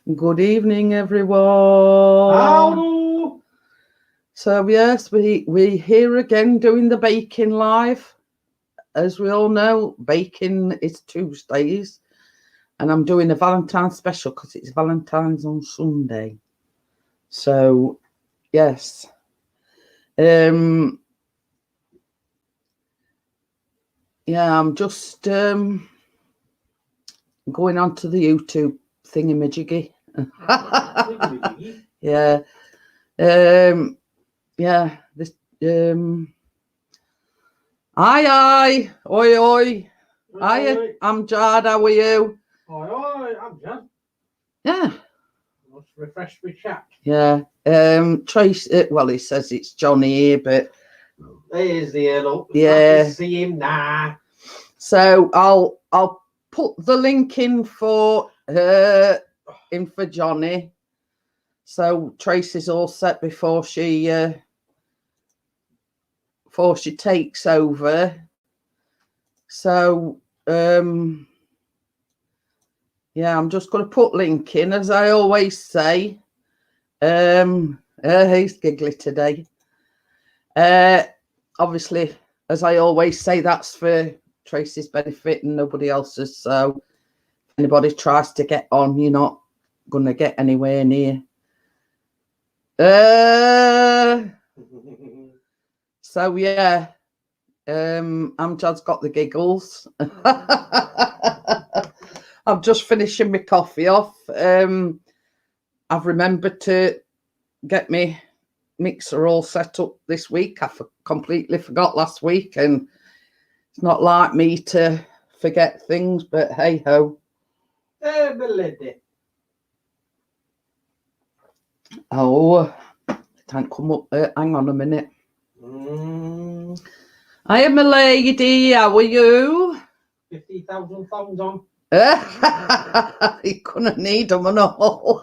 Good evening, everyone. Hello. So yes, we here again doing the baking live. As we all know, baking is Tuesdays, and I'm doing a Valentine's special because it's Valentine's on Sunday. So yes, yeah, I'm just going on to the YouTube thingamajiggy. Yeah. Yeah, this Hi, oi. Hiya, I'm Jad, how are you? Oi, I'm Jan. Yeah. Let's refresh my chat. Yeah. Tracy, well, he says it's Johnny here, but There's the hello. Yeah. I can see him now. So I'll put the link in for Johnny. So Tracy's all set before she takes over. So yeah, I'm just going to put link in, as I always say. He's giggly today. Obviously, as I always say, that's for Tracy's benefit and nobody else's. So if anybody tries to get on, you're not going to get anywhere near. So yeah, Amjad's got the giggles. I'm just finishing my coffee off. I've remembered to get my mixer all set up this week. I completely forgot last week, and it's not like me to forget things, but hey ho. Oh, can't come up there. Hang on a minute. I am a lady. How are you? 50,000 thumbs on. You couldn't need them and all.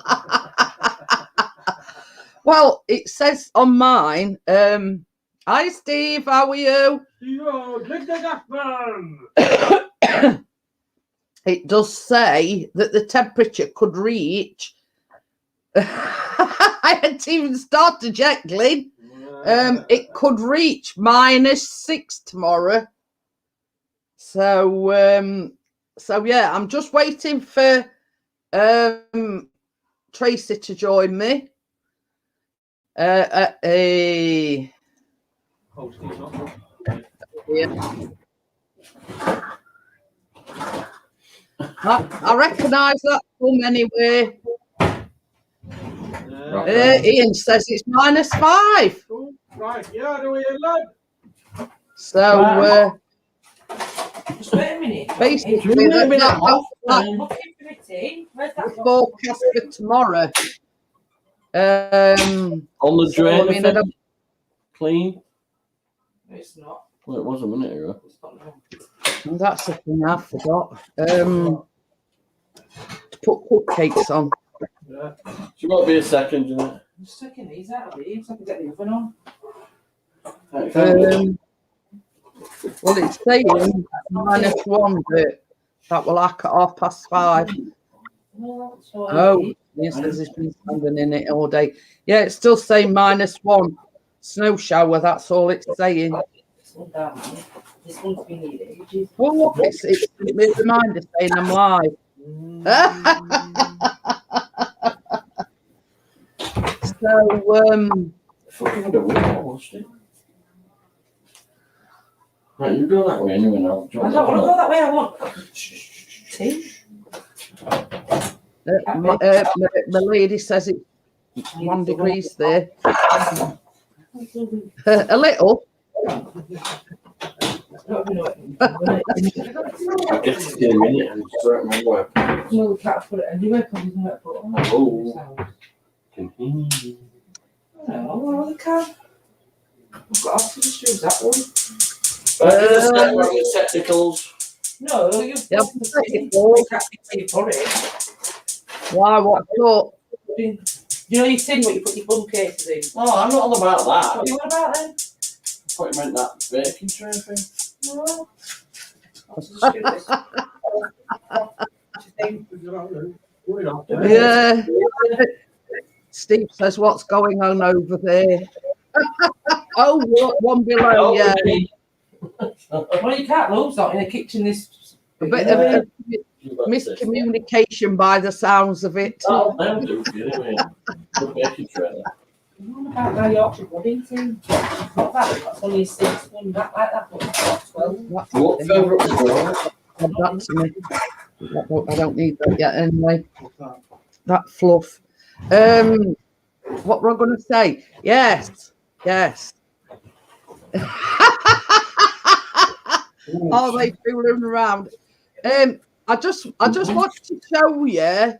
Well, it says on mine, hi Steve, how are you? It does say that the temperature could reach I hadn't even started yet, Glyn. It could reach -6 tomorrow. So yeah, I'm just waiting for Tracy to join me. Yeah. I recognise that from anyway. Ian says it's -5. Right, yeah, do we love? So just wait a minute. Basically, that's forecast for tomorrow. On the drain, I mean, clean. It's not. Well, it was a minute ago. That's the thing I forgot. To put cupcakes on. Yeah. She won't be a second, Jeanette. I'm just taking these out of here so I can get the oven on. Well, it's saying -1, but that will hack at 5:30. Oh, yes, it's been standing in it all day. Yeah, it's still saying -1. Snow shower, that's all it's saying. This one's been here ages. Well, look, it's a reminder saying I'm live. So, right, you go that way anyway now. I don't want to go that way, I want tea. my lady says it's 1 degree there. A little. I guess it's in a minute and it's right my way. No, we can't put it anywhere because we can't put it on. Oh. Can hear you. No, we can't. We've got to just use that one. Technicals. No, you Yeah, put it. Why? What? Look. You know your tin where you put your bun cases in? Oh, I'm not all about that. What are you on about then? I thought you meant that baking tray thing. No. I'll just do this. We're not. Yeah. Steve says, what's going on over there? Oh, one below, yeah. Well, you can't lose that in the kitchen. This A bit of miscommunication by the sounds of it. That'll do for you anyway. Good baking tray. What about my Yorkshire pudding thing? Not that, that's only a 6 one, that like that, but it's not 12. What favourite was yours? Come back to me. I don't need that yet anyway. That fluff. What were I going to say? Yes. Are they fooling around? I just wanted to show you.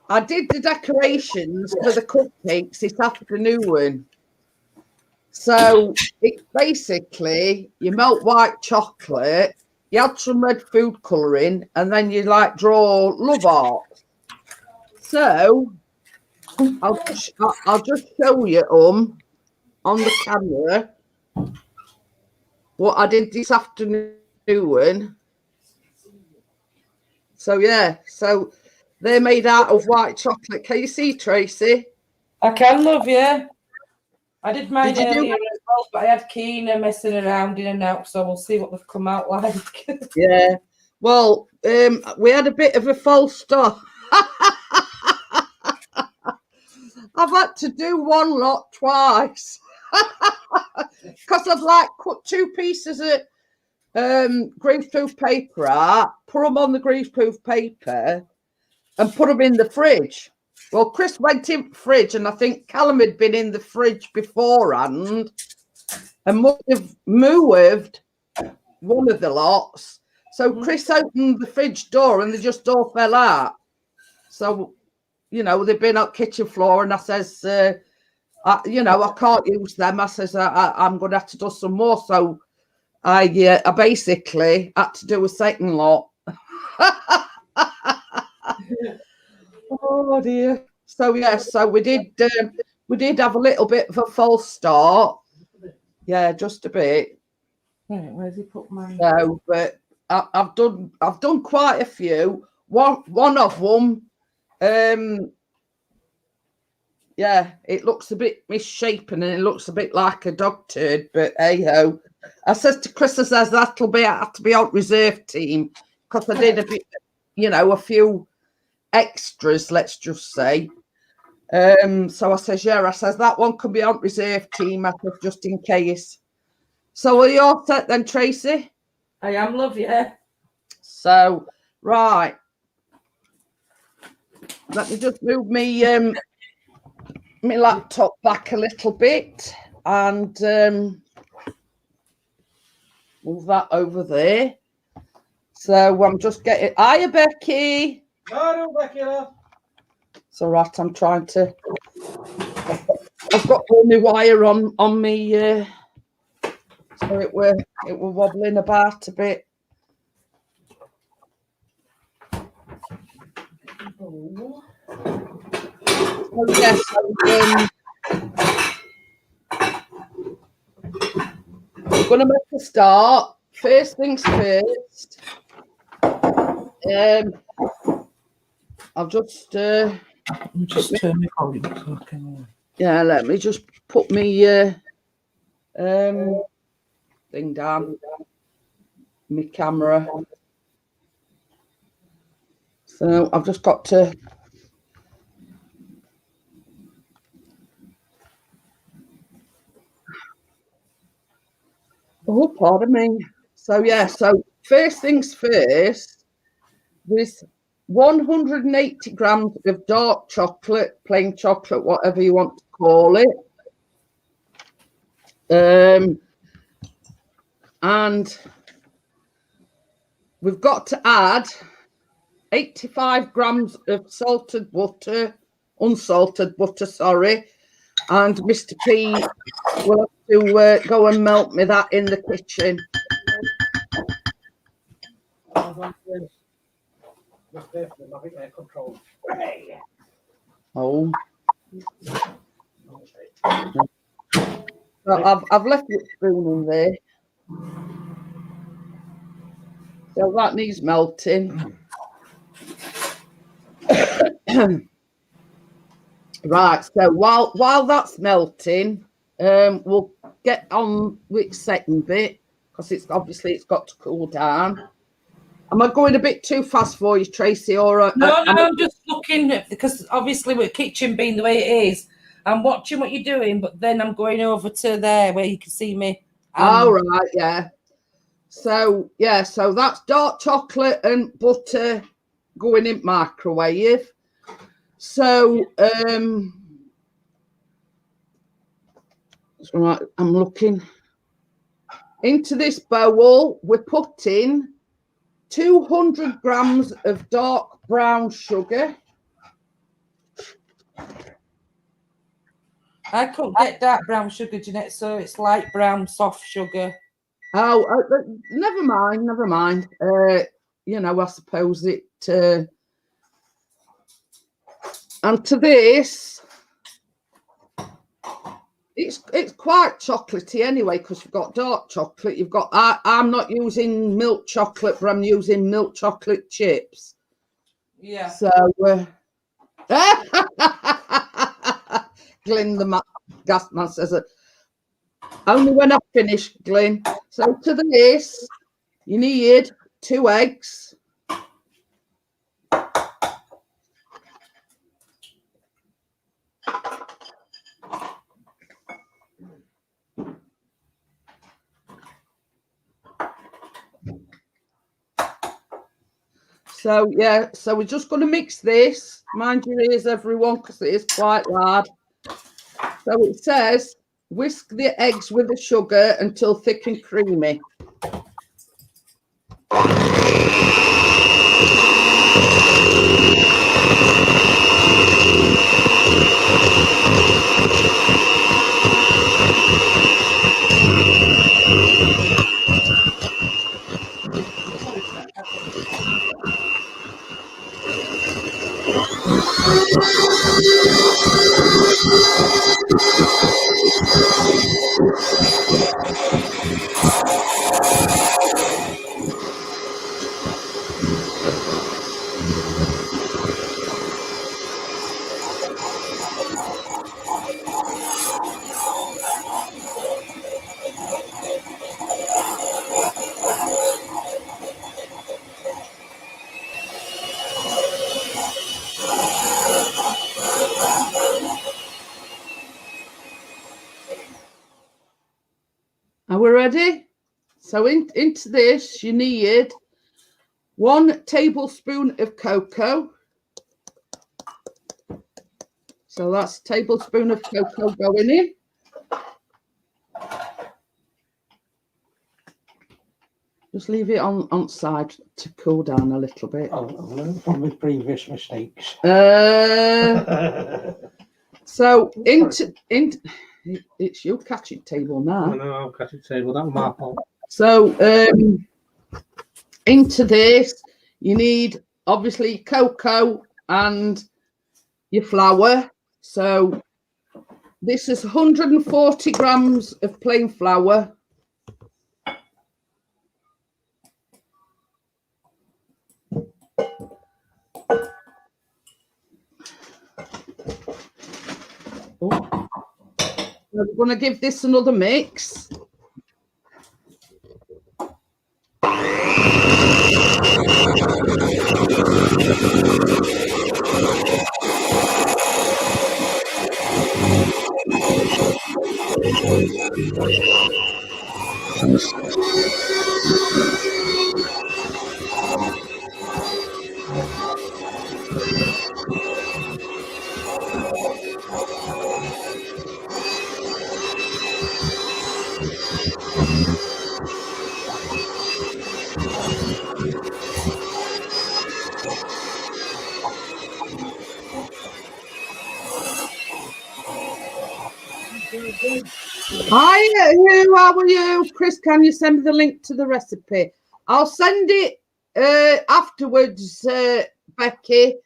I did the decorations for the cupcakes this afternoon. So it's basically you melt white chocolate, you add some red food colouring, and then you like draw love art. So I'll just show you on the camera what I did this afternoon. So yeah, so they're made out of white chocolate. Can you see, Tracy? I can, love, yeah. I did mine Did you do earlier as well, but I had Keena messing around in and out, so we'll see what they've come out like. Yeah. Well, we had a bit of a false start. I've had to do one lot twice because I've like cut 2 pieces of greaseproof paper out, put them on the greaseproof paper, and put them in the fridge. Well, Chris went in the fridge, and I think Callum had been in the fridge beforehand and must have moved one of the lots. So Chris opened the fridge door, and they just all fell out. So, you know, they've been on kitchen floor, and I says, I can't use them. I says, I'm going to have to do some more. So I basically had to do a second lot. Oh dear. So yes, so we did have a little bit of a false start. Yeah, just a bit. Right, where's he put mine? So, but I've done quite a few. One of them, yeah, it looks a bit misshapen and it looks a bit like a dog turd, but hey ho. I says to Chris, I says that'll have to be on reserve team because I did a bit, a few extras, let's just say. So I says, yeah, I says that one can be on reserve team, I says, just in case. So are you all set then, Tracy? I am, love, yeah. So, right. Let me just move me my laptop back a little bit and move that over there. So I'm just getting. Hiya, Becky. No, Becky. It's all right. I'm trying to. I've got all my wire on me, so it were wobbling about a bit. Oh yes. I'm going to make a start. First things first. I'll just turn the volume so I can. Yeah, let me just put me thing down. My camera. So I've just got to. Oh, pardon me. So yeah, so first things first, there's 180 grams of dark chocolate, plain chocolate, whatever you want to call it. And we've got to add 85 grams of unsalted butter, sorry. And Mr. P will have to go and melt me that in the kitchen. Oh. So I've left the spoon in there. So that needs melting. Right, so while that's melting, we'll get on with second bit because it's got to cool down. Am I going a bit too fast for you, Tracy? Or No, I'm just looking because obviously with kitchen being the way it is, I'm watching what you're doing, but then I'm going over to there where you can see me. Oh right, yeah. So so that's dark chocolate and butter going in microwave. So right, I'm looking into this bowl. We're putting 200 grams of dark brown sugar. I couldn't get dark brown sugar, Jeanette, so it's light brown soft sugar. Oh, never mind. I suppose it. And to this, it's quite chocolatey anyway because you've got dark chocolate. You've got. I'm not using milk chocolate, but I'm using milk chocolate chips. Yeah. So, Glyn, the gas man, says it. Only when I finish, Glyn. So to this, you need 2 eggs. So so we're just going to mix this. Mind your ears, everyone, because it is quite loud. So it says, whisk the eggs with the sugar until thick and creamy. Are we ready? So into this, you need 1 tablespoon of cocoa. So that's a tablespoon of cocoa going in. Just leave it on side to cool down a little bit. I've learned from my previous mistakes. So it's your catching table now. I know, I'll catch it table. That was my fault. So into this, you need obviously cocoa and your flour. So this is 140 grams of plain flour. Oh. We're going to give this another mix. Hi, how are you? Chris, can you send me the link to the recipe? I'll send it afterwards, Becky.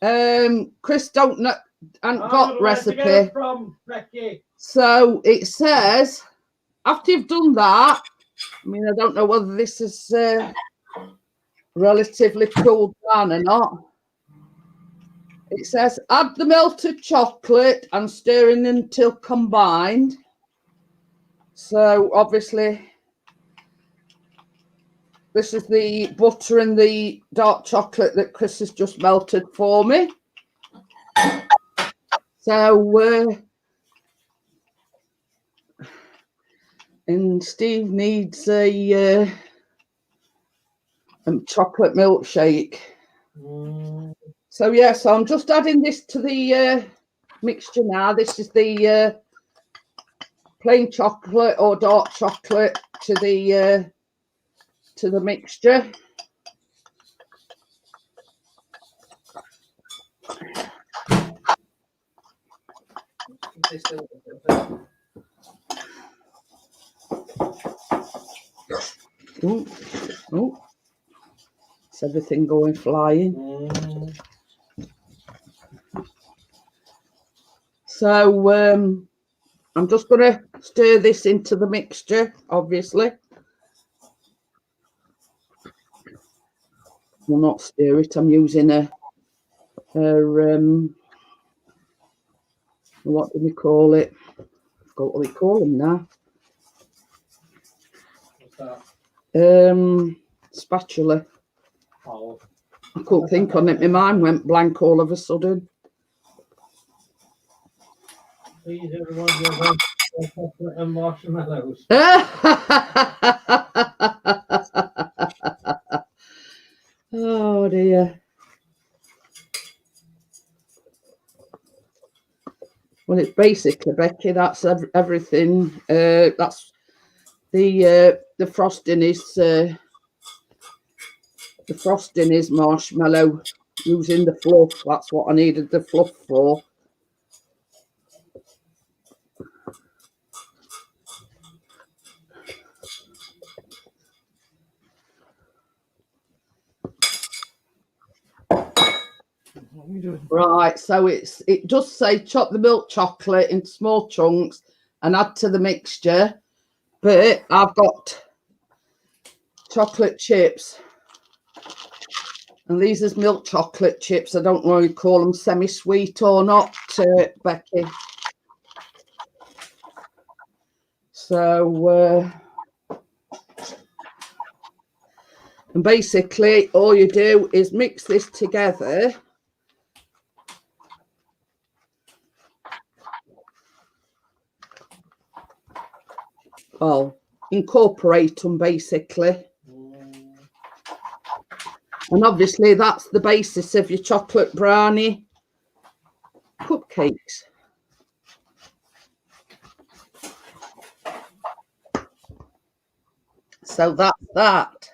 Chris don't know and got recipe. From Becky. So it says after you've done that, I mean, I don't know whether this is relatively cooled down or not. It says add the melted chocolate and stir in until combined. So obviously this is the butter and the dark chocolate that Chris has just melted for me. So and Steve needs a chocolate milkshake. So yeah, so I'm just adding this to the mixture now. This is the plain chocolate or dark chocolate to the mixture. Ooh, ooh. Is everything going flying? So I'm just going to stir this into the mixture, obviously. Well, not stir it. I'm using a what do we call it? I forgot what we call them now. What's that? Spatula. Oh. I couldn't think on it. My mind went blank all of a sudden. Please, everyone, give chocolate and marshmallows. Oh dear. Well, it's basically, Becky, that's everything. That's the frosting is marshmallow using the fluff. That's what I needed the fluff for. Right, so it does say chop the milk chocolate into small chunks and add to the mixture, but I've got chocolate chips, and these is milk chocolate chips. I don't know if you call them semi-sweet or not, Becky. So and basically all you do is mix this together. Well, incorporate them basically. And obviously that's the basis of your chocolate brownie cupcakes. So that's that.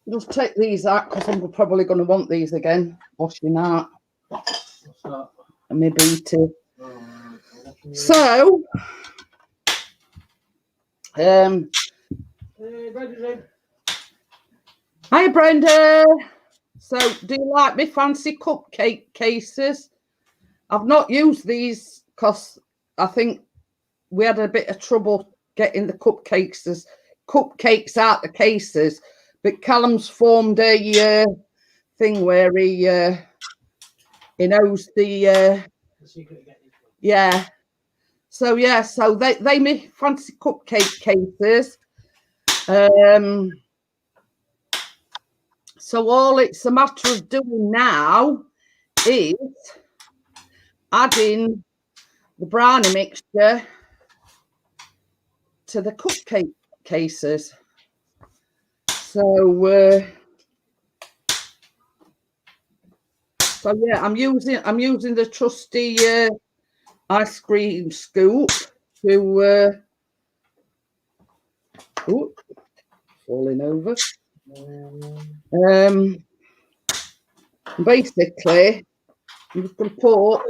Just take these out because I'm probably going to want these again, washing out. What's that? And maybe to. So, hi Brenda. So, do you like me fancy cupcake cases? I've not used these because I think we had a bit of trouble getting the cupcakes out the cases. But Callum's formed a thing where he knows the yeah. So yeah, so they make fancy cupcake cases. So all it's a matter of doing now is adding the brownie mixture to the cupcake cases. So yeah, I'm using the trusty ice cream scoop to falling over. Basically, I'm just going to put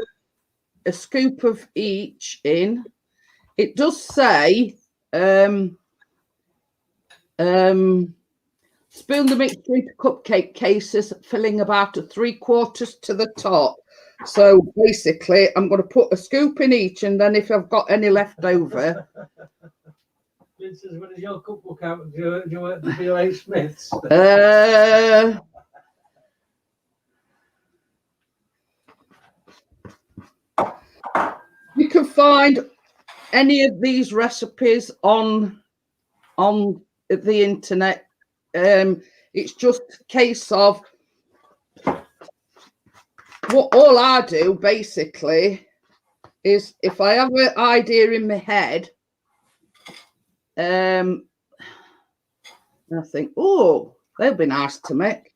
a scoop of each in. It does say spoon the mixture into cupcake cases, filling about 3/4 to the top. So basically, I'm going to put a scoop in each, and then if I've got any left over. Princess, what is your cookbook out? Do you work for BOH Smiths? You can find any of these recipes on the internet. It's just a case of what all I do basically is if I have an idea in my head, I think, oh, they'll be nice to make.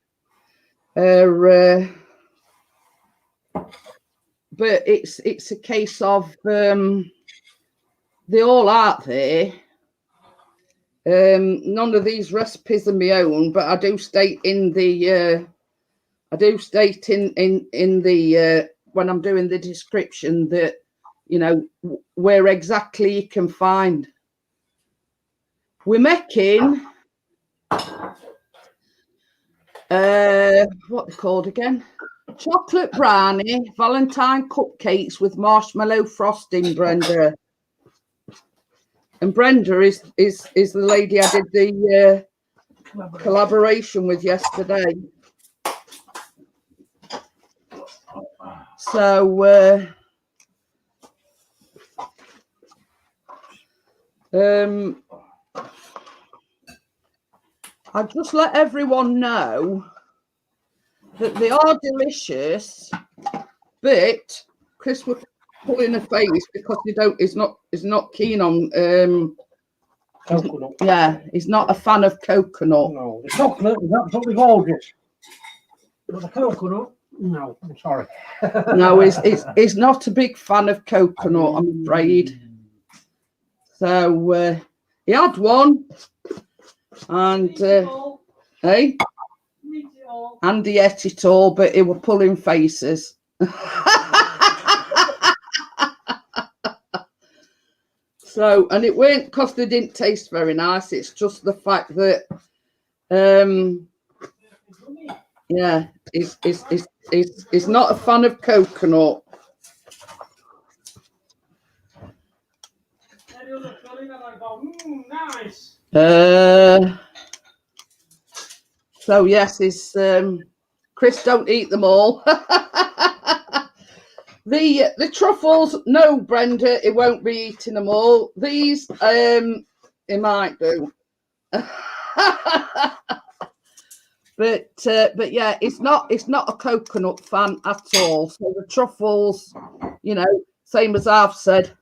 But it's a case of they all out there. None of these recipes are my own, but I do state in the when I'm doing the description that, you know, where exactly you can find. We're making what they're called again? Chocolate brownie Valentine cupcakes with marshmallow frosting, Brenda. And Brenda is the lady I did the collaboration with yesterday. So I'll just let everyone know that they are delicious, but Chris was pulling a face because he's not keen on Coconut. yeah, he's not a fan of coconut. No, the chocolate is absolutely gorgeous. But the coconut, no, I'm sorry. No, he's not a big fan of coconut, I'm afraid. So he had one, and hey, and he ate it all, but he were pulling faces. So, and it weren't because they didn't taste very nice. It's just the fact that, yeah, he's not a fan of coconut. Nice. So yes, Chris, don't eat them all. The truffles, no, Brenda, it won't be eating them all. These, it might do. But yeah, it's not a coconut fan at all. So the truffles, you know, same as I've said,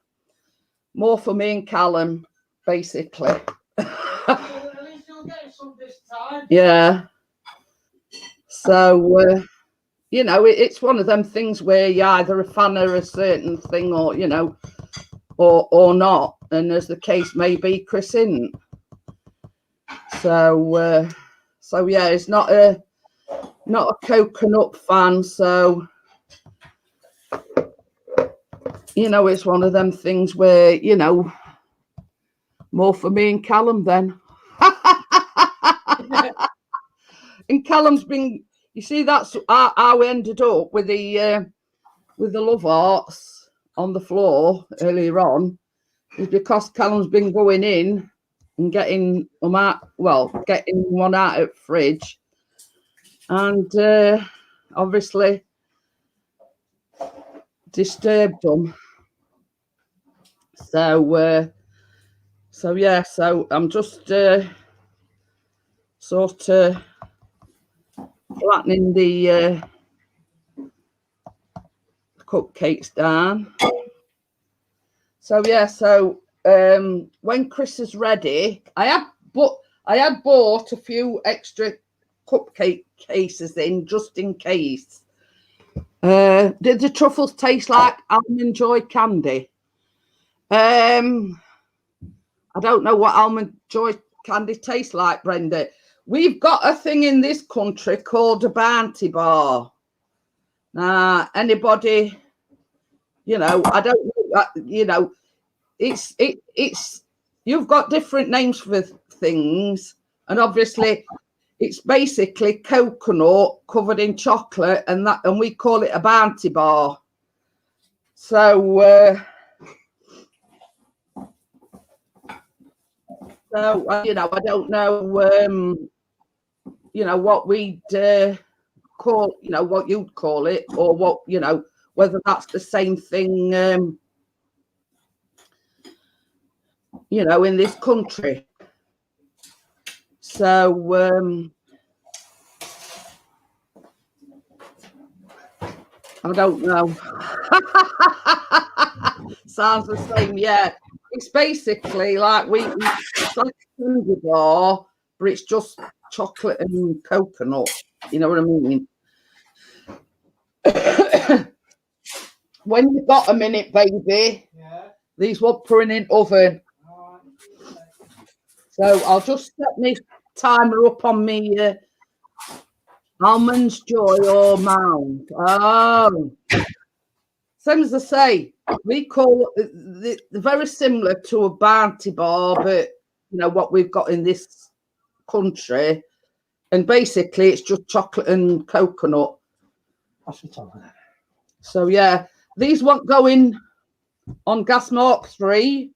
more for me and Callum, basically. At least you'll get some this time. Yeah. So you know, it's one of them things where you're either a fan of a certain thing, or you know, or not. And as the case may be, Chris isn't. So yeah, it's not a coconut fan. So you know, it's one of them things where, you know, more for me and Callum then. And Callum's been, you see, that's how we ended up with the love hearts on the floor earlier on, is because Callum's been going in and getting them out, well, getting one out of the fridge, and obviously disturbed them. So yeah, so I'm just sort of flattening the cupcakes down. So yeah, so when Chris is ready, I had bought a few extra cupcake cases in just in case. Did the truffles taste like almond joy candy? I don't know what almond joy candy tastes like, Brenda. We've got a thing in this country called a Bounty bar. Now, anybody, you know, I don't know, you know, it's you've got different names for things, and obviously it's basically coconut covered in chocolate, and we call it a Bounty bar. So you know, I don't know, you know, what we'd call, you know, what you'd call it, or what, you know, whether that's the same thing you know, in this country. So I don't know. Sounds the same, yeah. It's basically like it's like a candy bar, but it's just chocolate and coconut. You know what I mean? When you've got a minute, baby, these won't put in an oven. So I'll just set my timer up on me Almonds, Joy, or Mound. Oh, same as I say, we call it very similar to a Bounty bar, but you know what we've got in this country, and basically it's just chocolate and coconut. So yeah, these won't go in on gas mark 3.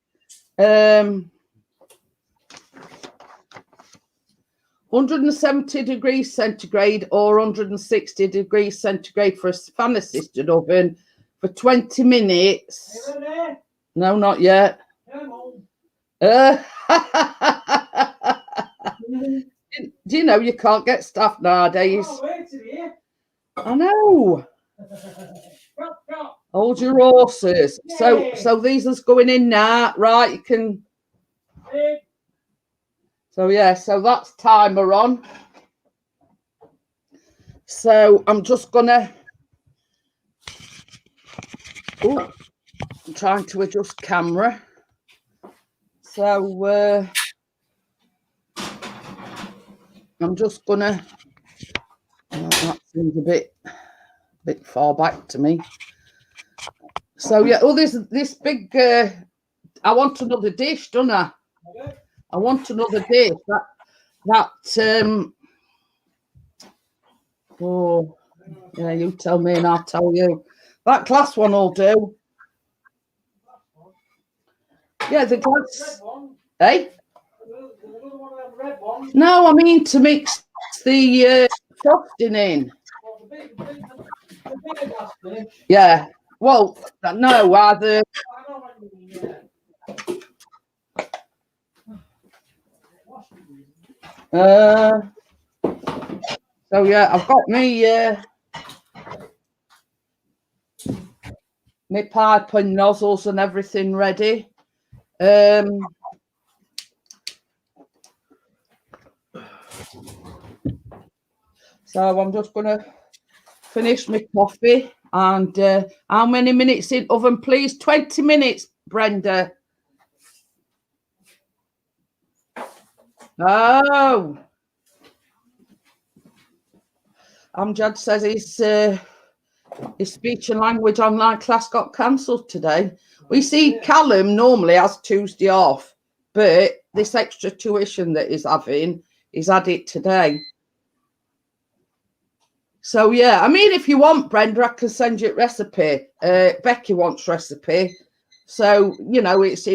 170 degrees centigrade or 160 degrees centigrade for a fan assisted oven for 20 minutes. No, not yet. Do you know you can't get staff nowadays? I know. Hold your horses. So these are going in now, right? You can. So yeah, so that's timer on. So I'm just gonna. Oh, I'm trying to adjust camera. So I'm just gonna. Oh, that seems a bit far back to me. So yeah, oh, this big. I want another dish, don't I? I want another dish. Oh, yeah, you tell me and I'll tell you. That glass one will do. Yeah, the glass. Eh? No, I mean to mix the frosting in. Yeah. Well, no, either. So yeah, I've got me my pipe and nozzles and everything ready. So I'm just gonna finish my coffee and how many minutes in oven, please? 20 minutes, Brenda. Oh, Amjad says his speech and language online class got cancelled today. We see Callum normally has Tuesday off, but this extra tuition that he's having, he's had it today. So yeah, I mean, if you want, Brenda, I can send you a recipe. Becky wants recipe, so you know it's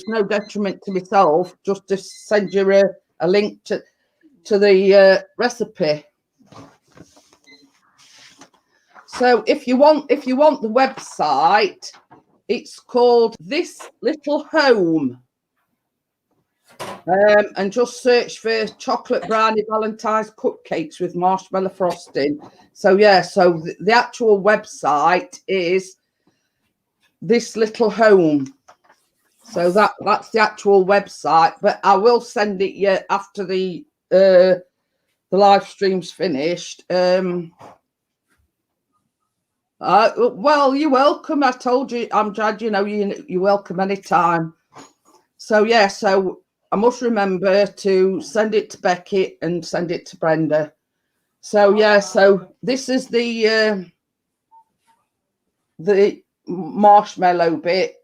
no detriment to myself just to send you a link to the recipe. So if you want the website, it's called This Little Home. And just search for chocolate brownie Valentines cupcakes with marshmallow frosting. So yeah, so the actual website is This Little Home. So that's the actual website, but I will send it you after the live stream's finished. Well, you're welcome. I told you, I'm glad, you know, you're welcome anytime. So yeah, so I must remember to send it to Becky and send it to Brenda. So yeah, so this is the marshmallow bit.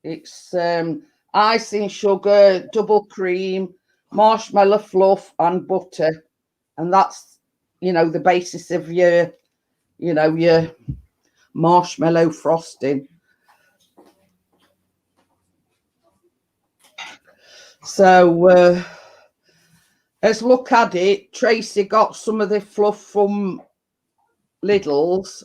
It's icing sugar, double cream, marshmallow fluff, and butter, and that's, you know, the basis of your marshmallow frosting. So let's look at it. Tracy got some of the fluff from Lidl's.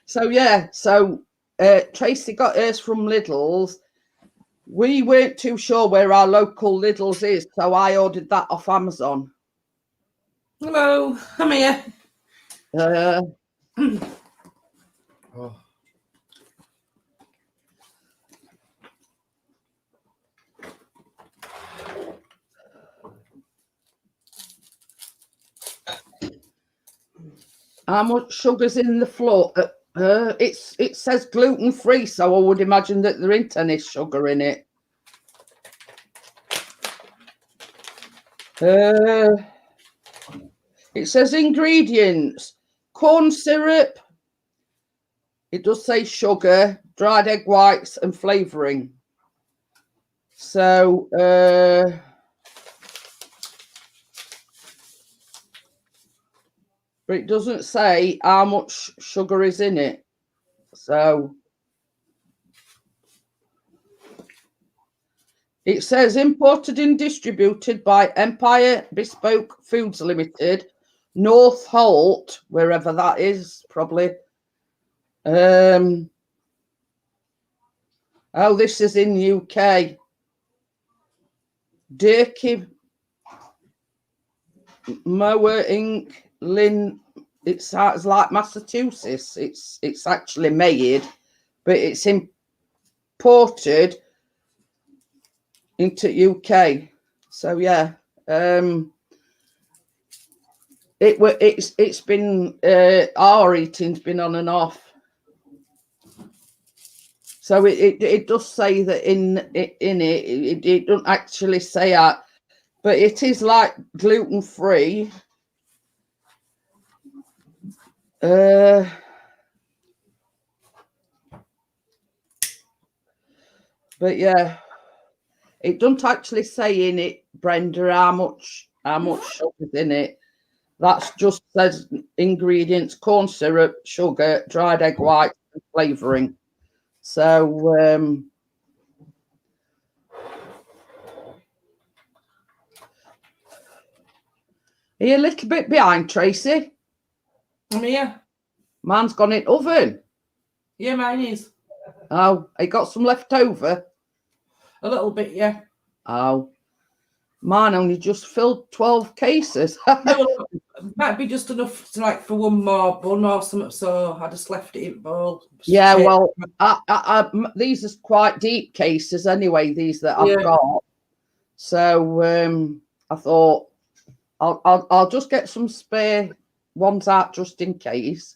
So yeah, so Tracy got hers from Lidl's. We weren't too sure where our local Lidl's is, so I ordered that off Amazon. Hello, I'm here. Oh. How much sugar's in the flour? It says gluten free, so I would imagine that there isn't any sugar in it. It says ingredients: corn syrup. It does say sugar, dried egg whites, and flavouring. So but it doesn't say how much sugar is in it. So it says imported and distributed by Empire Bespoke Foods Limited, North Holt, wherever that is, probably. Oh, this is in UK. Dirky Mower Inc. Lynn. It sounds like Massachusetts. It's actually made, but it's imported into UK. So yeah, it's been our eating's been on and off. So it does say that in it doesn't actually say that, but it is like gluten free. But yeah, it doesn't actually say in it, Brenda, how much sugar's in it. That's just says ingredients: corn syrup, sugar, dried egg white, and flavouring. So are you a little bit behind, Tracy? I'm here. Mine's gone in oven. Yeah, mine is. Oh, I got some left over. A little bit, yeah. Oh, mine only just filled 12 cases. Might be just enough to like for one more bun or something, so I just left it in the bowl. Yeah, well, these are quite deep cases anyway, these that I've got. So I thought I'll just get some spare ones out just in case.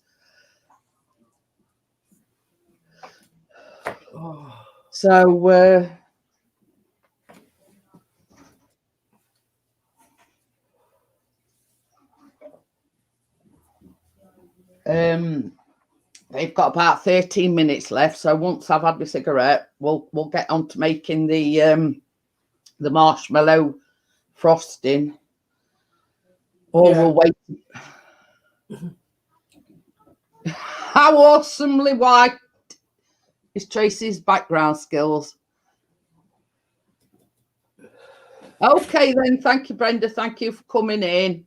So they've got about 13 minutes left. So once I've had my cigarette, we'll get on to making the marshmallow frosting. Or we'll wait. How awesomely white is Tracy's background skills? Okay then, thank you, Brenda. Thank you for coming in.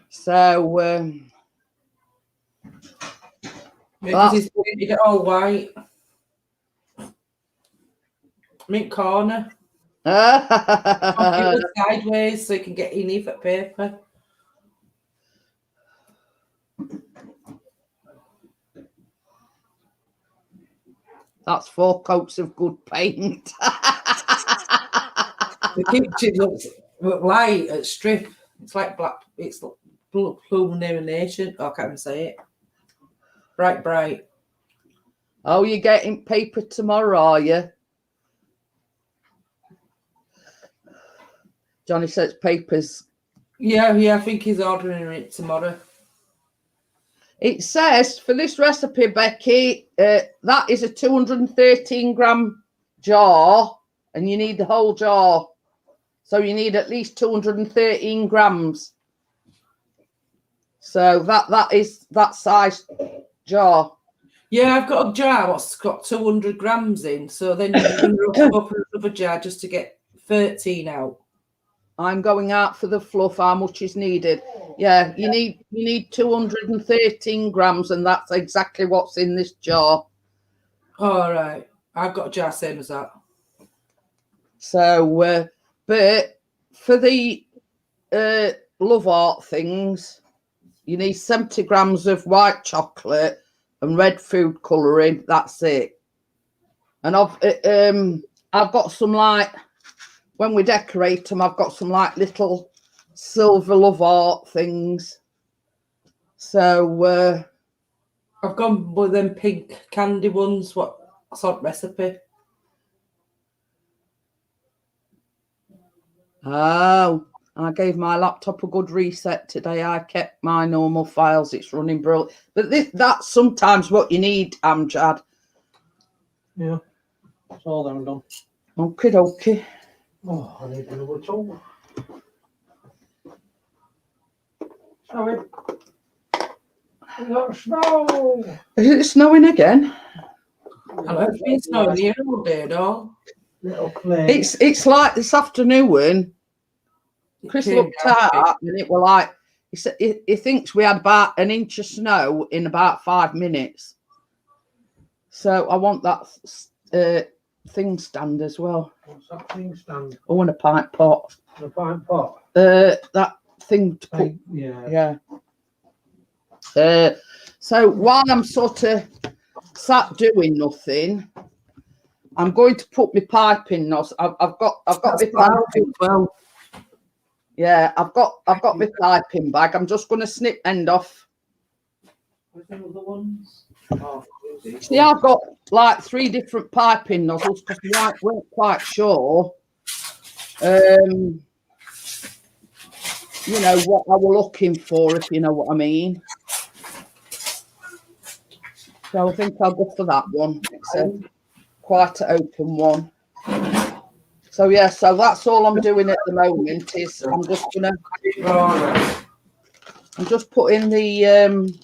So because he's painted it all white. Mint corner. Computer sideways so you can get in if at paper. That's 4 coats of good paint. The kitchen looks light at strip. It's like black. It's blue illumination. Oh, I can't even say it. Bright. Oh, you're getting paper tomorrow, are you? Johnny says papers. Yeah, I think he's ordering it tomorrow. It says for this recipe, Becky, that is a 213 gram jar, and you need the whole jar. So you need at least 213 grams. So that is that size jar. Yeah, I've got a jar what's got 200 grams in. So then you're going to open another jar just to get 13 out. I'm going out for the fluff, how much is needed. Yeah, you need 213 grams, and that's exactly what's in this jar. All right. I've got a jar same as that. So, but for the love art things, you need 70 grams of white chocolate and red food colouring. That's it. And I've got some, like, when we decorate them, I've got some like little silver love art things. So I've gone with them pink candy ones. What sort of recipe? oh, I gave my laptop a good reset today. I kept my normal files. It's running brilliant. But that's sometimes what you need, Amjad. Yeah. That's all them done. Okie dokie. Oh, I need another tool. Sorry. We got snow. Is it snowing again? I know it's been snowing here all day, though. Little play. It's like this afternoon. Chris came looked down out and it were like, he said he thinks we had about an inch of snow in about 5 minutes. So I want that thing stand as well. What's that thing stand? I want a pint pot. The pint pot. That thing to put. Yeah. So while I'm sort of sat doing nothing, I'm going to put my pipe in. I've got my pipe. well. Yeah, I've got my piping bag. I'm just going to snip end off. Where's the other ones? Oh, See, I've got like 3 different piping nozzles because I weren't quite sure. You know what I were looking for, if you know what I mean. So I think I'll go for that one. It's quite an open one. So yeah, so that's all I'm doing at the moment is I'm just putting the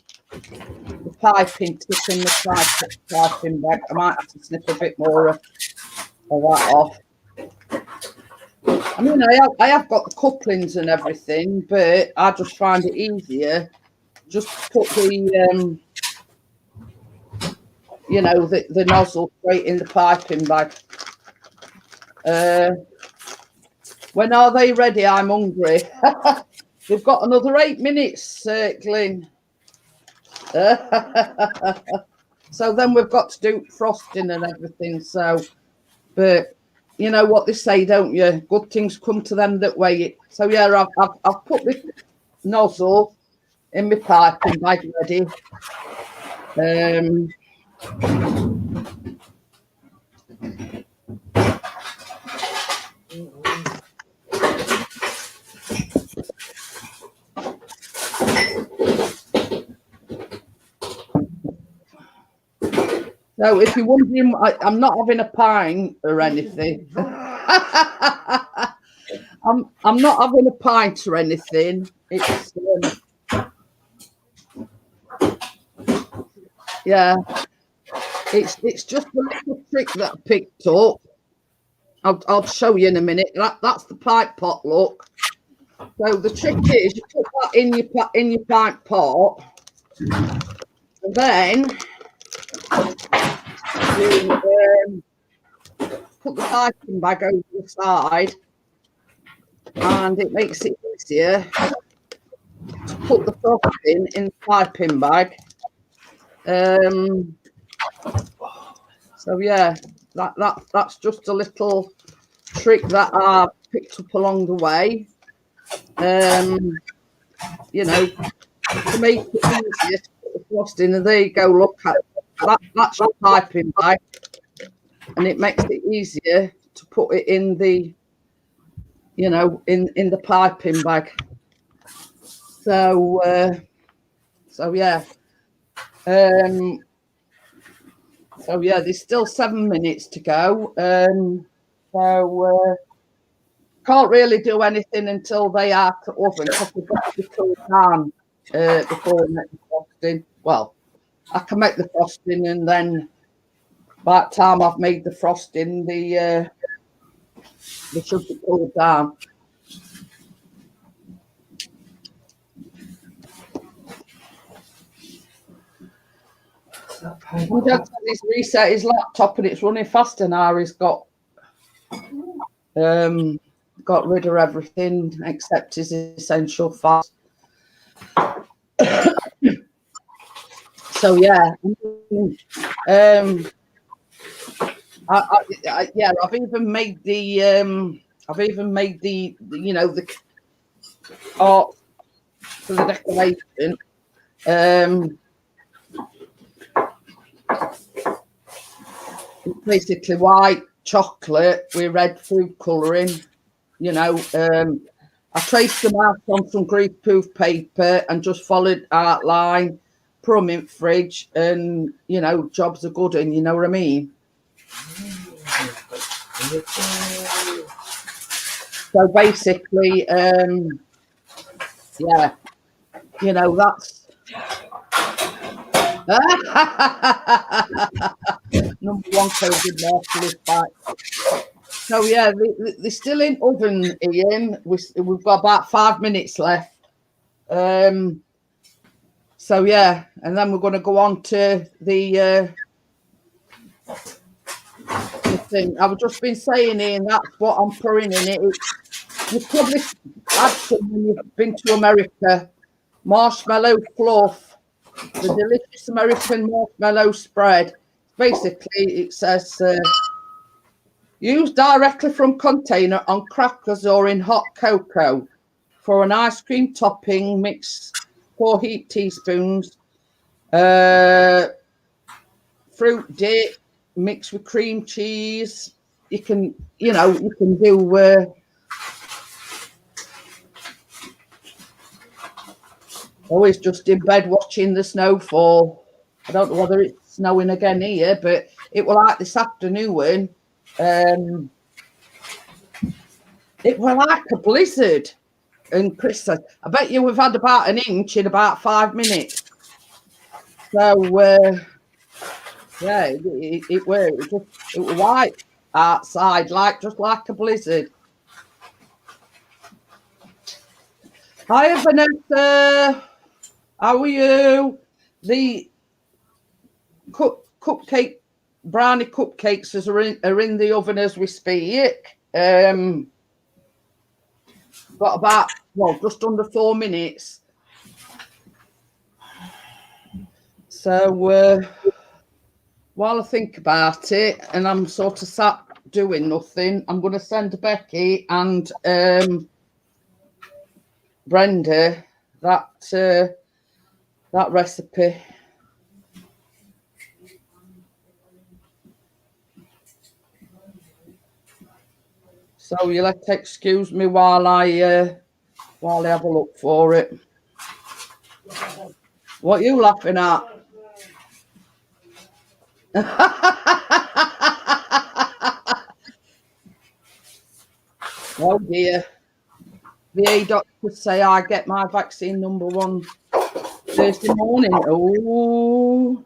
piping tip in the piping bag. I might have to snip a bit more of that off. I mean, I have got the couplings and everything, but I just find it easier just to put the you know, the nozzle straight in the piping bag. When are they ready? I'm hungry. We've got another 8 minutes, Glyn. So then we've got to do frosting and everything. So, but you know what they say, don't you? Good things come to them that wait. So yeah, I've put the nozzle in my piping bag ready. So if you're wondering, I'm not having a pint or anything. I'm not having a pint or anything. It's yeah, it's just a little trick that I picked up. I'll show you in a minute. That's the pipe pot. Look. So the trick is you put that in your pipe pot, and then you put the piping bag over the side, and it makes it easier to put the frosting in the piping bag. So yeah, that's just a little trick that I picked up along the way. You know, to make it easier to put the frosting. And there you go. Look at that. That's your piping bag, and it makes it easier to put it in the, you know, in the piping bag. So yeah. So yeah, there's still 7 minutes to go. So can't really do anything until they are to oven because we've got to cool down before we make the frosting. Well, I can make the frosting, and then by the time I've made the frosting, they should be cooled down. My dad said he's reset his laptop and it's running faster now. He's got rid of everything except his essential files. So yeah, I've even made the you know, the art for the decoration. Basically white chocolate with red food colouring, you know. I traced them out on some greaseproof paper and just followed outline, put them in fridge, and you know, jobs are good, and you know what I mean. So basically, yeah, you know, that's number one COVID marshmallow fight. So yeah, they're still in oven, Ian. We've got about 5 minutes left. So yeah, and then we're going to go on to the thing. I've just been saying, Ian, that's what I'm pouring in it. You've probably had some when you've been to America. Marshmallow Fluff, the delicious American marshmallow spread. Basically, it says use directly from container on crackers or in hot cocoa. For an ice cream topping, mix 4 heaped teaspoons. Fruit dip, mixed with cream cheese. You can, you know, you can do always just in bed watching the snowfall. I don't know whether it's snowing again here, but it was like this afternoon. It was like a blizzard. And Chris said, I bet you we've had about an inch in about 5 minutes. So, yeah, it was white outside, just like a blizzard. Hi, Vanessa. How are you? The cupcake, brownie cupcakes are in the oven as we speak. Got about, well, just under 4 minutes. So while I think about it, and I'm sort of sat doing nothing, I'm going to send Becky and Brenda that recipe. So you'll have to excuse me while I have a look for it. What are you laughing at? Oh dear. VA doctors say I get my vaccine number 1 Thursday morning. Oh.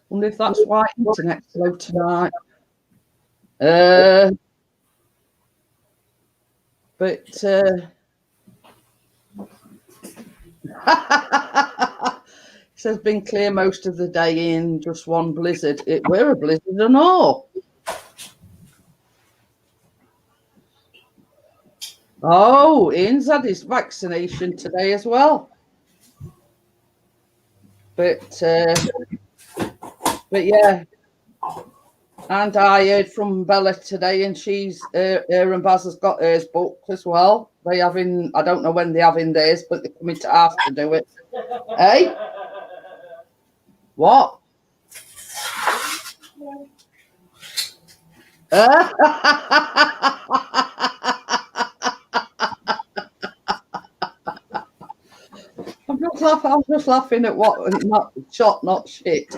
Wonder if that's why internet's slow tonight. But it says been clear most of the day in just one blizzard. We're a blizzard and all. Oh, Ian's had his vaccination today as well. But yeah. And I heard from Bella today, and she's her and Baz has got hers booked as well. They having, I don't know when they're having theirs, but they're coming to ask to do it. Hey, what? I'm not I'm just laughing at what not shot, not shit.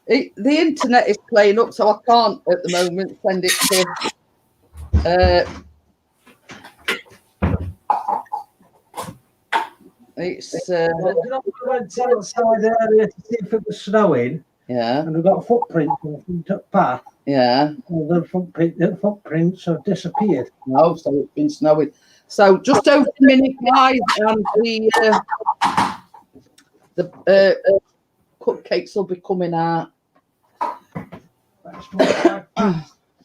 The internet is playing up, so I can't at the moment send it to. It's. We went outside earlier to see if it was snowing, Yeah. and we got footprints on the front path. Yeah. And the footprints have disappeared. No, so it's been snowing. So just over a minute, guys, and the cupcakes will be coming out.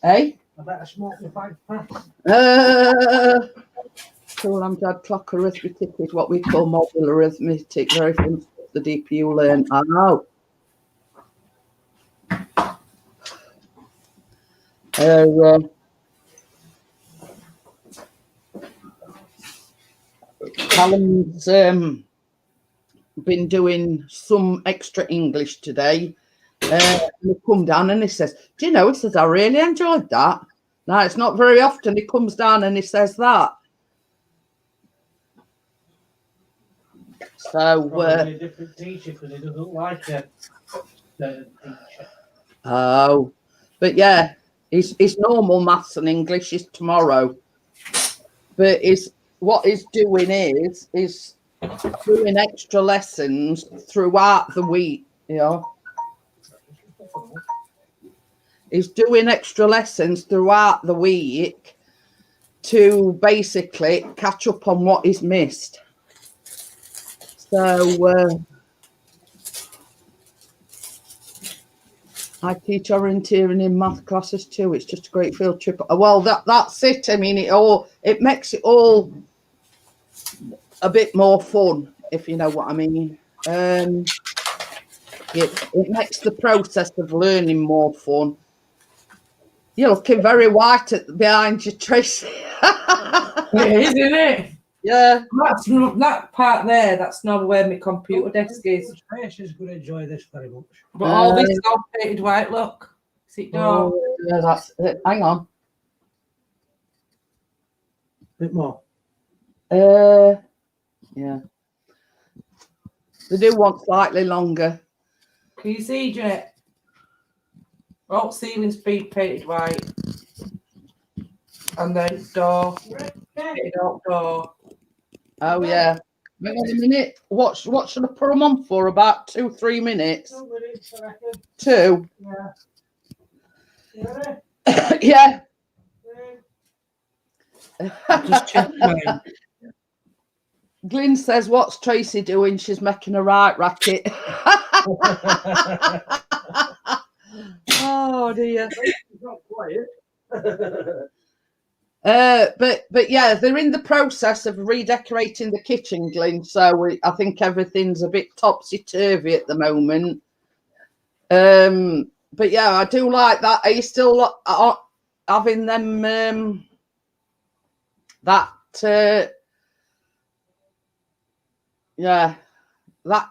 Hey? I better smoke the 5 packs. Cool, I'm Dad clock arithmetic is what we call model arithmetic. Very fun stuff the deeper you learn. I know. Callum's been doing some extra English today. He come down and he says, do you know, he says, I really enjoyed that. Now, it's not very often he comes down and he says that. So, Probably a different teacher because he doesn't like a teacher. Oh, but yeah, his normal maths and English is tomorrow. But what he's doing is doing extra lessons throughout the week, you know. He's doing extra lessons throughout the week to basically catch up on what he's missed. So I teach orienteering in math classes too. It's just a great field trip. Well, that's it. I mean, it makes it all a bit more fun, if you know what I mean. It makes the process of learning more fun. You're looking very white behind you, Tracy. It is, isn't it? Yeah. That part there, that's not where my computer desk is. Tracy's going to enjoy this very much. But all this is all painted white, look. See it door? Yeah, that's it. Hang on. Bit more. Yeah. They do want slightly longer. Can you see, Jeanette? All ceiling's been painted white. And then door. Painted out door. Oh yeah. Hang on a minute. What should I put them on for? About 2-3 minutes. 2 minutes, I reckon. 2. Yeah. Yeah. Just check mine. Glyn says, "What's Tracy doing? She's making a right racket." Oh dear. It's not quiet. But yeah, they're in the process of redecorating the kitchen, Glyn. So I think everything's a bit topsy-turvy at the moment. But yeah, I do like that. Are you still having them that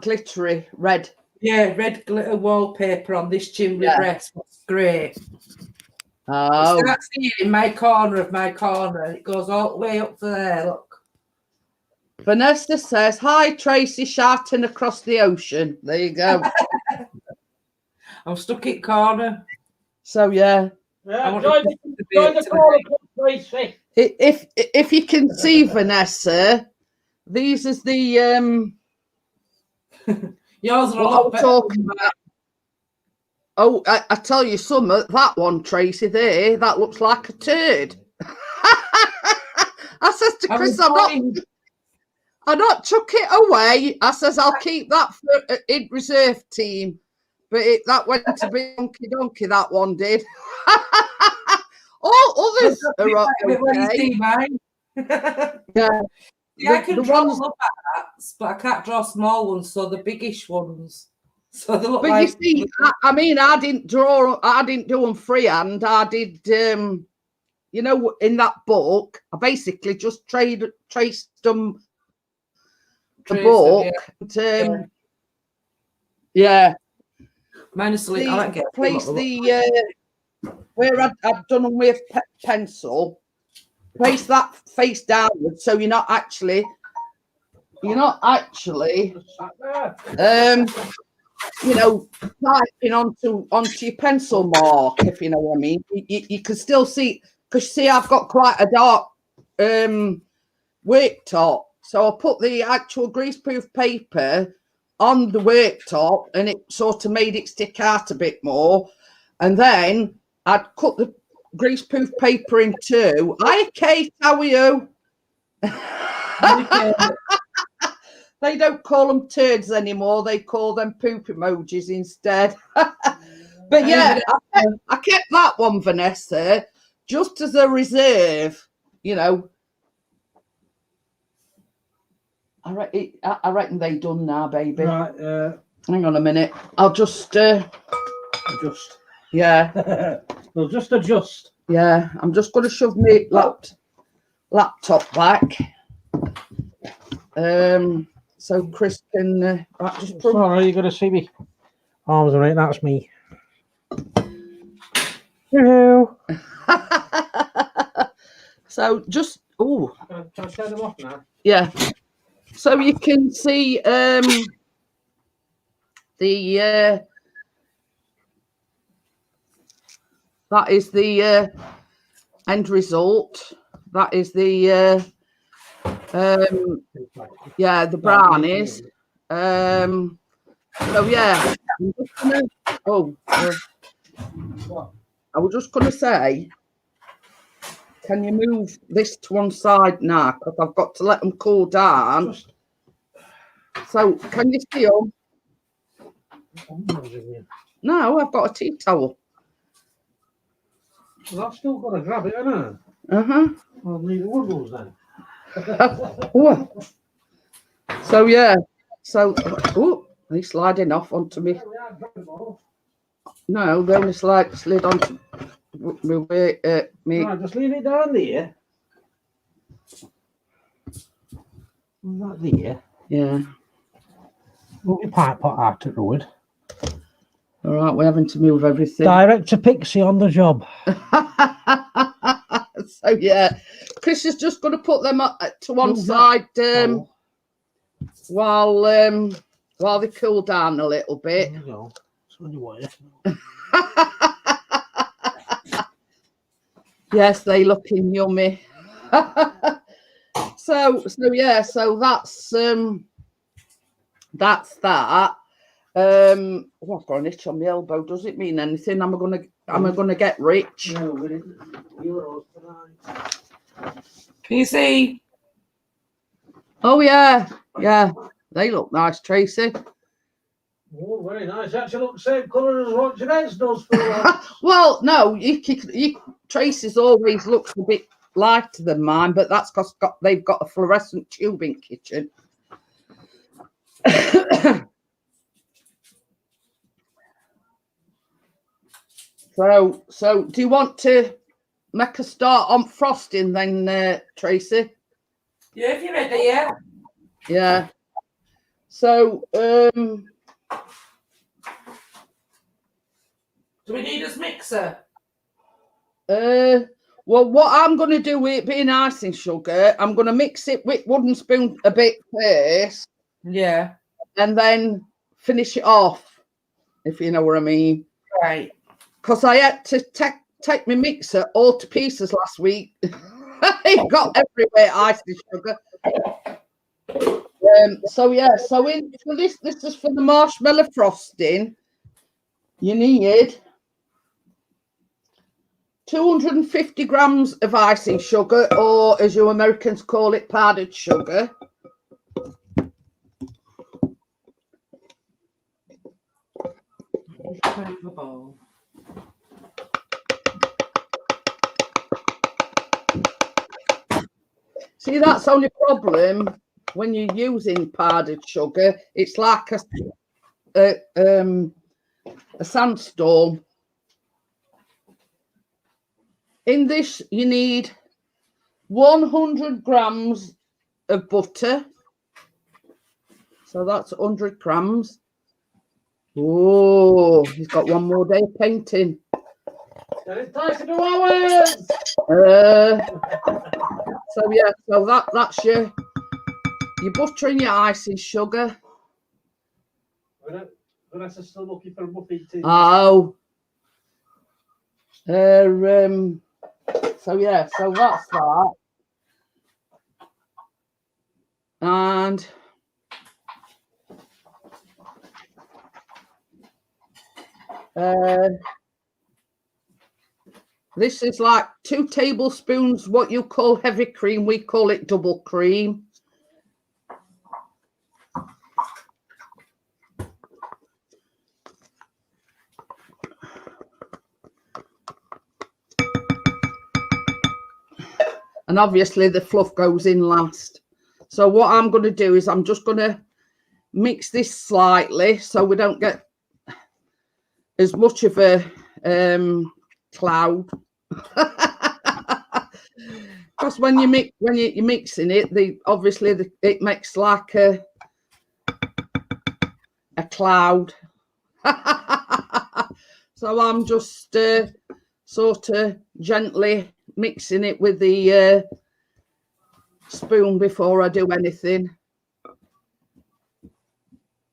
glittery red? Yeah, red glitter wallpaper on this chimney breast. That's great. Oh, So that's here in my corner of my corner. It goes all the way up to there. Look. Vanessa says, "Hi, Tracy, shouting across the ocean." There you go. I'm stuck in corner. So yeah. Yeah, join the corner, Tracy. If you can see Vanessa, these is the Yours are a what lot I'm better. talking about. Oh, I tell you something, that one, Tracy, there, that looks like a turd. I says to Chris, I'm not chuck it away. I says, I'll keep that for in reserve team. But that went to be donkey, that one did. All others are When you okay. see mine. Yeah. Yeah, I can the draw ones- little bats, but I can't draw small ones, so the biggish ones. So they look But like. you see, I mean, I didn't do them freehand. I did, you know, in that book, I basically just traced them the book. Yeah. Yeah. Mine is silly. I don't get Place where I'd done them with pencil. place that face downwards, so you're not actually you know, typing onto your pencil mark, if you know what I mean. You can still see, because see, I've got quite a dark worktop, so I put the actual greaseproof paper on the worktop, and it sort of made it stick out a bit more. And then I'd cut the greaseproof paper in two. Hi, Kate, how are you? They don't call them turds anymore. They call them poop emojis instead. But yeah, I kept that one, Vanessa, just as a reserve, you know. I reckon they done now, baby. Right. Hang on a minute. I'll just Adjust. Yeah. We'll just adjust. Yeah. I'm just going to shove my laptop back. So Chris can just put. Sorry, you're going to see me arms are right. That's me. Hello. So just Can I turn them off now? yeah. So you can see that is the end result. That is the the brownies. So yeah, I'm just gonna, I was just gonna say, can you move this to one side now? Because I've got to let them cool down. So can you see them? No, I've got a tea towel. Well, I've still got to grab it, haven't Uh-huh. I'll need the woodballs then. So yeah. So he's sliding off onto me. No, they only slid onto me. Right, just leave it down there. That there. Yeah. Put your pipe pot out at the wood. All right, we're having to move everything. Director Pixie on the job. So yeah, Chris is just going to put them to one side while they cool down a little bit. There you go. It's on your way. Yes, they looking yummy. So yeah, so that's that. I've got an itch on my elbow. Does it mean anything? Am I gonna get rich? No, we didn't. Euros tonight. Can you see? Oh yeah, they look nice, Tracy. Oh, very nice. Actually, look the same colour as what Jeanette's does for once. Well, no, Tracy's always looks a bit lighter than mine, but that's because they've got a fluorescent tubing kitchen. So do you want to make a start on frosting then, Tracy? Yeah, if you're ready, yeah. Yeah. So do we need a mixer? Well, what I'm going to do with it being icing sugar, I'm going to mix it with wooden spoon a bit first. Yeah. And then finish it off, if you know what I mean. Right. Because I had to take my mixer all to pieces last week. It got everywhere, icing sugar. So yeah, so for this is for the marshmallow frosting. You need 250 grams of icing sugar, or as you Americans call it, powdered sugar. See, that's the only problem when you're using powdered sugar. It's like a sandstorm. In this, you need 100 grams of butter. So that's 100 grams. Oh, he's got one more day of painting. And it's time to do hours. So yeah, so that's your butter and your icing sugar. Vanessa's still looking for a muffin tin. Oh. So yeah, so that's that. And this is like 2 tablespoons, what you call heavy cream. We call it double cream. And obviously the fluff goes in last. So what I'm going to do is I'm just going to mix this slightly so we don't get as much of a cloud. Because when you're mixing it, it makes like a cloud. So I'm just sort of gently mixing it with the spoon before I do anything.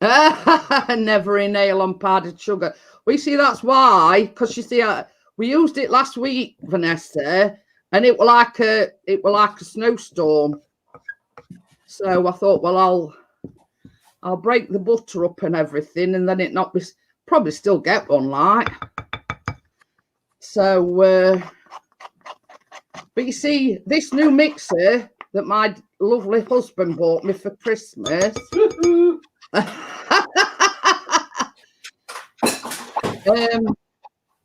Never inhale on powdered sugar. We see that's why, because you see, we used it last week, Vanessa, and it was like a snowstorm. So I thought, well, I'll break the butter up and everything, and then it not be probably still get one like. So, but you see, this new mixer that my lovely husband bought me for Christmas.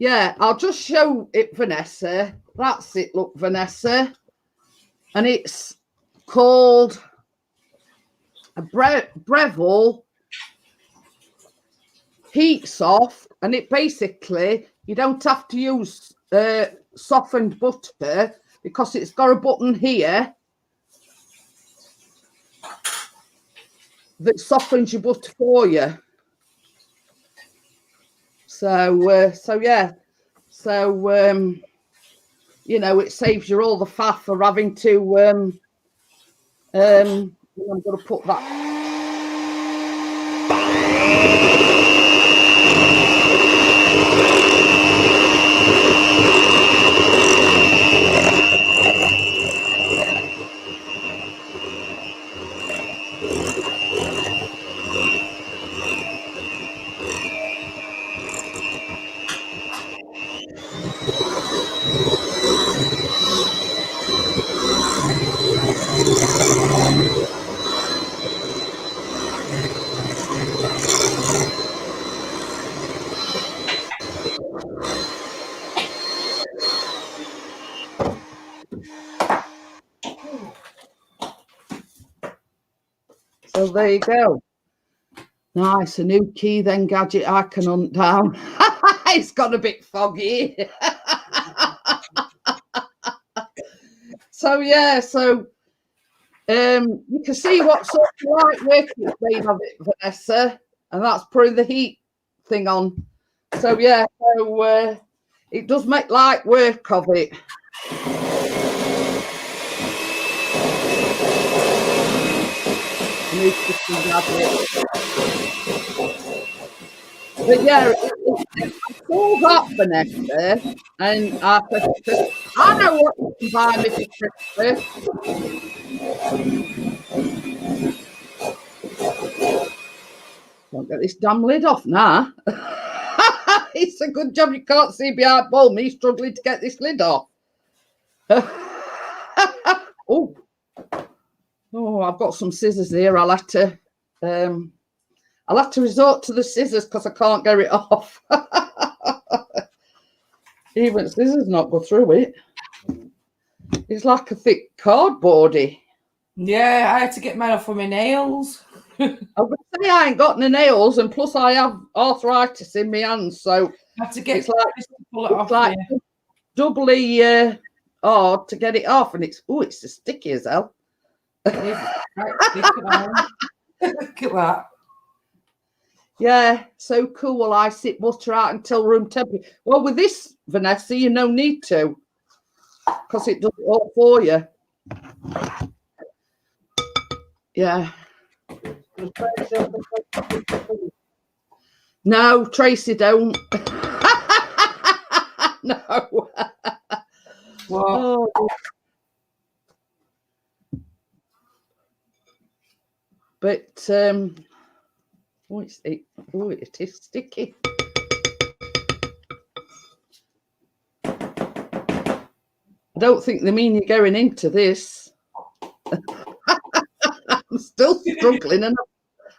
Yeah, I'll just show it, Vanessa. That's it, look, Vanessa. And it's called a Breville Heat Soft. And it basically, you don't have to use softened butter because it's got a button here that softens your butter for you. So yeah, so you know, it saves you all the faff for having to I'm going to put that. So there you go. Nice, a new key then gadget I can hunt down. It's got a bit foggy. So yeah, so you can see what sort of light work it's made of it, Vanessa, and that's putting the heat thing on. So yeah, so it does make light work of it. But yeah, I saw that, Vanessa, and I said, I know what you can buy me for Christmas. Don't get this damn lid off now. It's a good job you can't see behind Paul, me struggling to get this lid off. Oh, I've got some scissors here. I'll have to resort to the scissors because I can't get it off. Even scissors not go through it. It's like a thick cardboardy. Yeah, I had to get mine off with my nails. I would say I ain't got no nails, and plus I have arthritis in my hands, so I had to get it's like, pull it off. like doubly hard to get it off, and it's as sticky as hell. Look at that. Yeah, so cool. Well, I sit butter out until room temperature. Well, with this, Vanessa, you no need to, because it does it all for you. Yeah. No, Tracy, don't. No. What? Oh. But oh, it is sticky. I don't think they mean you're going into this. I'm still struggling, and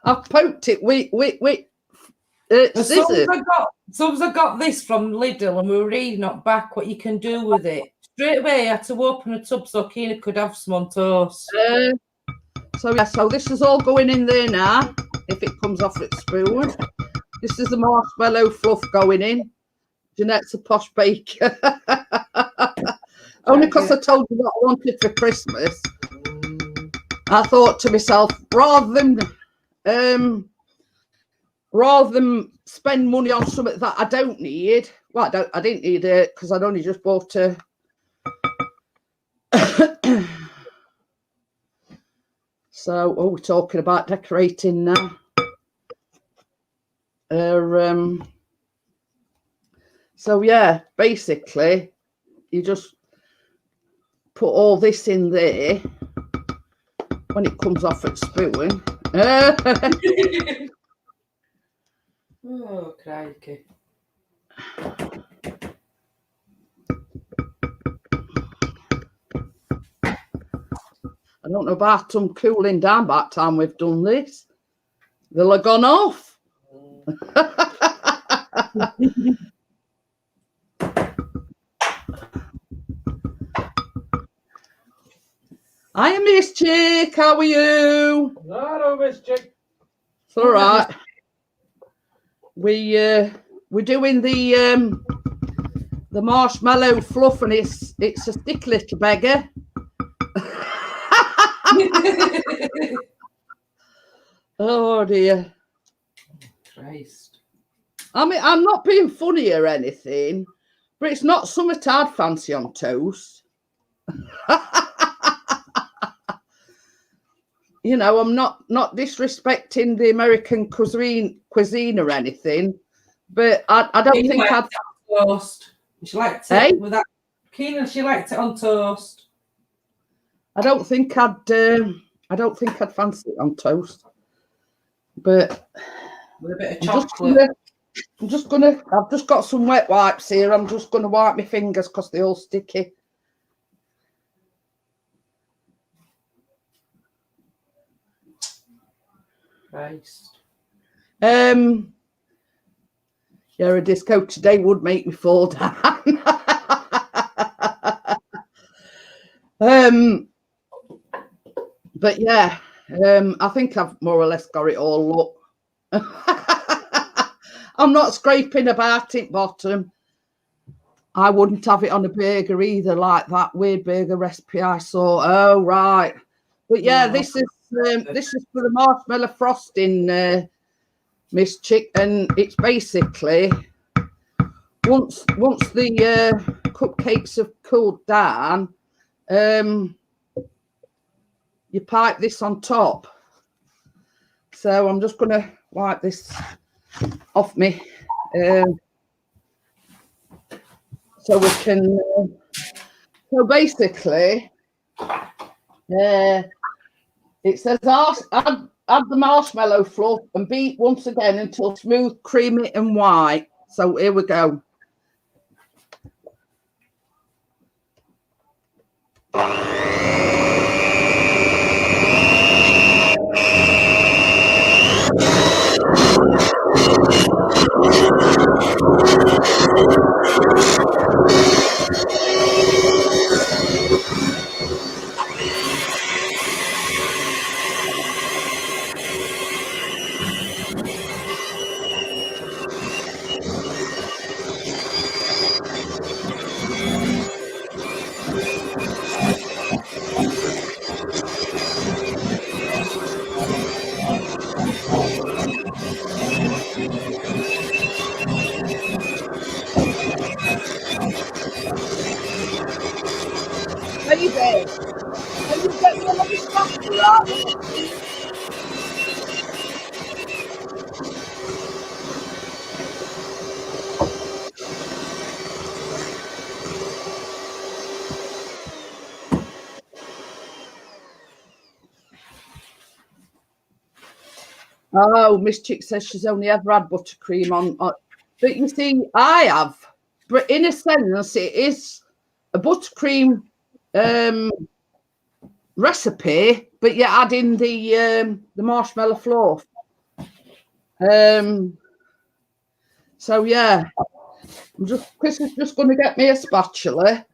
I've poked it with scissors. Some I got this from Lidl, and we were reading up back what you can do with it. Straight away, I had to open a tub so Keena could have some on toast. So yeah, so this is all going in there now. If it comes off its spoon, this is the marshmallow fluff going in. Jeanette's a posh baker. Only because I told you what I wanted for Christmas. I thought to myself, rather than spend money on something that I don't need. Well, I didn't need it because I'd only just bought a. So, we're talking about decorating now. So yeah, basically, you just put all this in there when it comes off its spoon. Oh, crikey. I don't know about them cooling down by the time we've done this. They'll have gone off. Hi, Miss Chick. How are you? Hello, Miss Chick. It's all right. We're doing the marshmallow fluff, and it's a stick little beggar. Oh dear. Christ. I mean, I'm not being funny or anything, but it's not something I'd fancy on toast. You know, I'm not disrespecting the American cuisine or anything, but I don't think I'd toast. She liked it with that. Keena, she liked it on toast. I don't think I'd fancy it on toast. But with a bit of chocolate. I've just got some wet wipes here. I'm just gonna wipe my fingers because they're all sticky. Christ. Yeah, a disco today would make me fall down. But yeah, I think I've more or less got it all up. I'm not scraping about it bottom. I wouldn't have it on a burger either, like that weird burger recipe I saw. Oh right, but yeah, this is for the marshmallow frosting, Miss Chick, and it's basically once the cupcakes have cooled down, you pipe this on top. So I'm just going to wipe this off me, so we can. So basically, it says add the marshmallow fluff and beat once again until smooth, creamy, and white. So here we go. Baby. Oh, Miss Chick says she's only ever had buttercream on. But you see, I have. But in a sense, it is a buttercream recipe, but you're adding the marshmallow fluff. So yeah, Chris is just going to get me a spatula,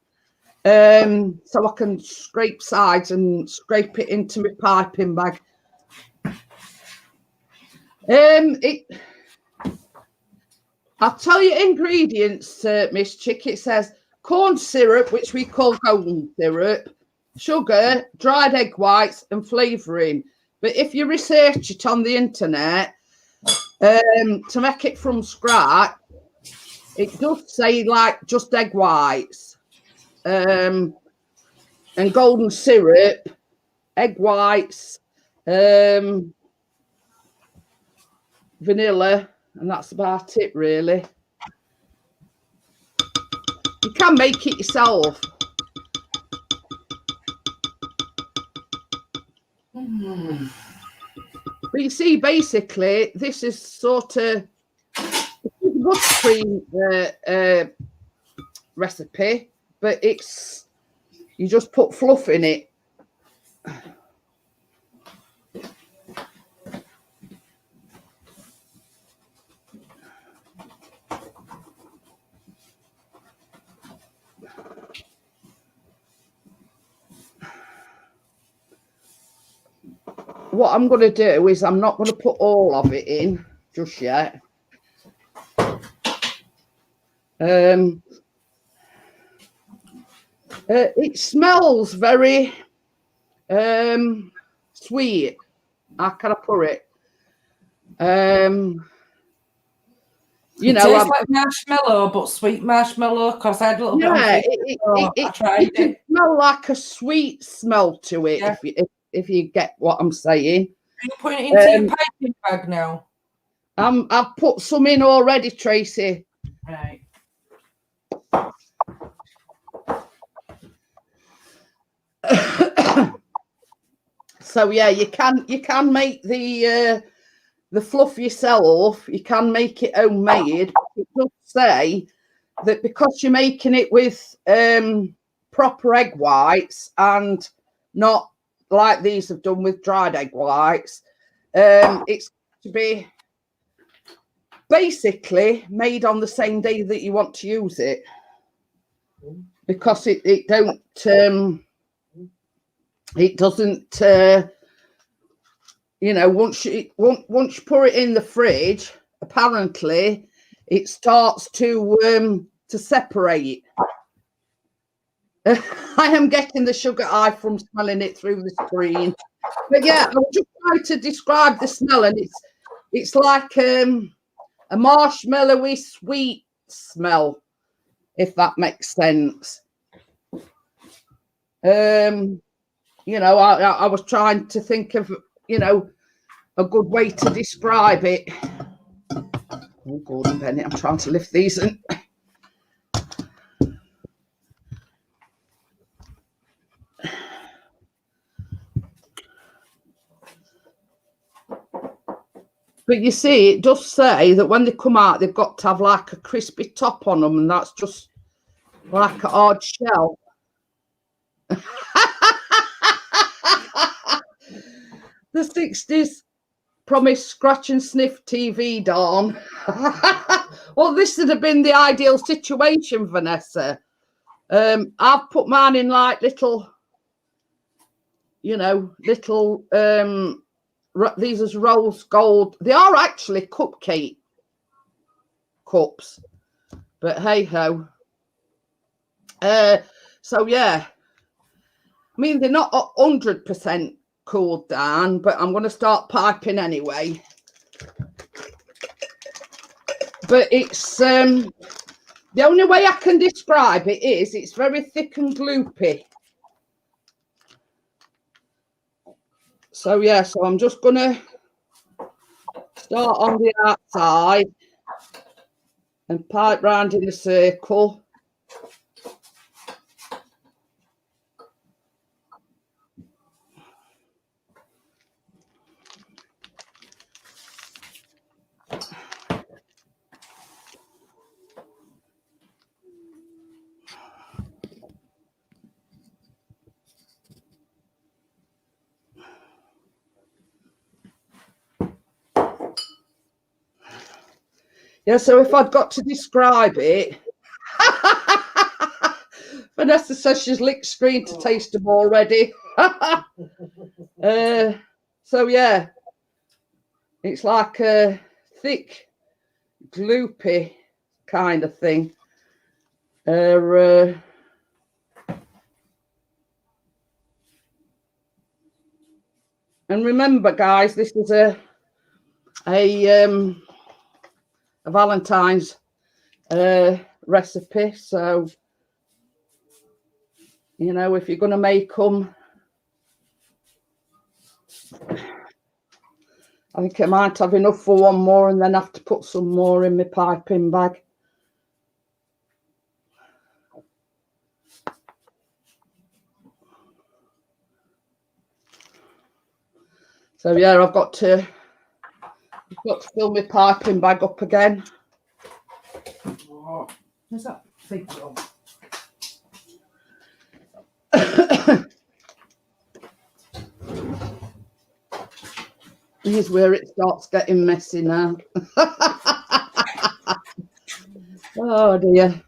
so I can scrape sides and scrape it into my piping bag. I'll tell you ingredients, Miss Chick. It says corn syrup, which we call golden syrup, sugar, dried egg whites, and flavouring. But if you research it on the internet, to make it from scratch, it does say like just egg whites, and golden syrup, egg whites, vanilla, and that's about it really. You can make it yourself. But you see, basically, this is sort of buttercream recipe, but it's you just put fluff in it. What I'm going to do is I'm not going to put all of it in just yet. It smells very sweet. How can I put it? You know, tastes like marshmallow, but sweet marshmallow. Because I had a little bit. Yeah, I tried it can smell like a sweet smell to it. Yeah. If you get what I'm saying. Are you putting it into your piping bag now? I've put some in already, Tracy. Right. So yeah, you can make the fluff yourself. You can make it homemade. It does say that because you're making it with proper egg whites and not like these have done with dried egg whites, it's to be basically made on the same day that you want to use it, because it doesn't you know, once you put it in the fridge, apparently it starts to separate. I am getting the sugar eye from smelling it through the screen. But yeah, I was just trying to describe the smell, and it's like a marshmallowy sweet smell, if that makes sense. You know, I was trying to think of, you know, a good way to describe it. Oh, Gordon Bennett, I'm trying to lift these and but you see, it does say that when they come out, they've got to have like a crispy top on them, and that's just like a hard shell. The 60s promised scratch and sniff TV, Dawn. Well, this would have been the ideal situation, Vanessa. I've put mine in like little, you know, little these are rose gold. They are actually cupcake cups, but hey ho. So yeah, I mean, they're not 100% cooled down, but I'm going to start piping anyway. But it's the only way I can describe it is it's very thick and gloopy. So yeah, so I'm just gonna start on the outside and pipe round in a circle. Yeah, so if I'd got to describe it, Vanessa says she's licked screen to taste them already. So yeah, it's like a thick, gloopy kind of thing. And remember, guys, this is a Valentine's recipe, so you know, if you're going to make them, I think I might have enough for one more and then have to put some more in my piping bag. So yeah, I've got to fill my piping bag up again. Oh, Where's that big one? Here's where it starts getting messy now. Oh dear.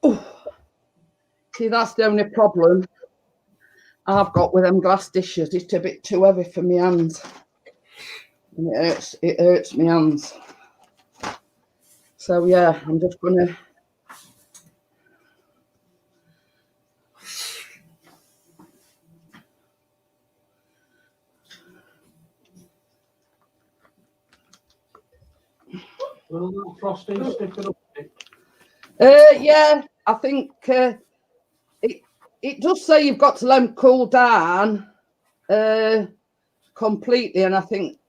Oh, see, that's the only problem I've got with them glass dishes. It's a bit too heavy for my hands. And it hurts my hands. So yeah, I'm just gonna will that frosting stick it up? yeah, I think it does say you've got to let them cool down completely, and I think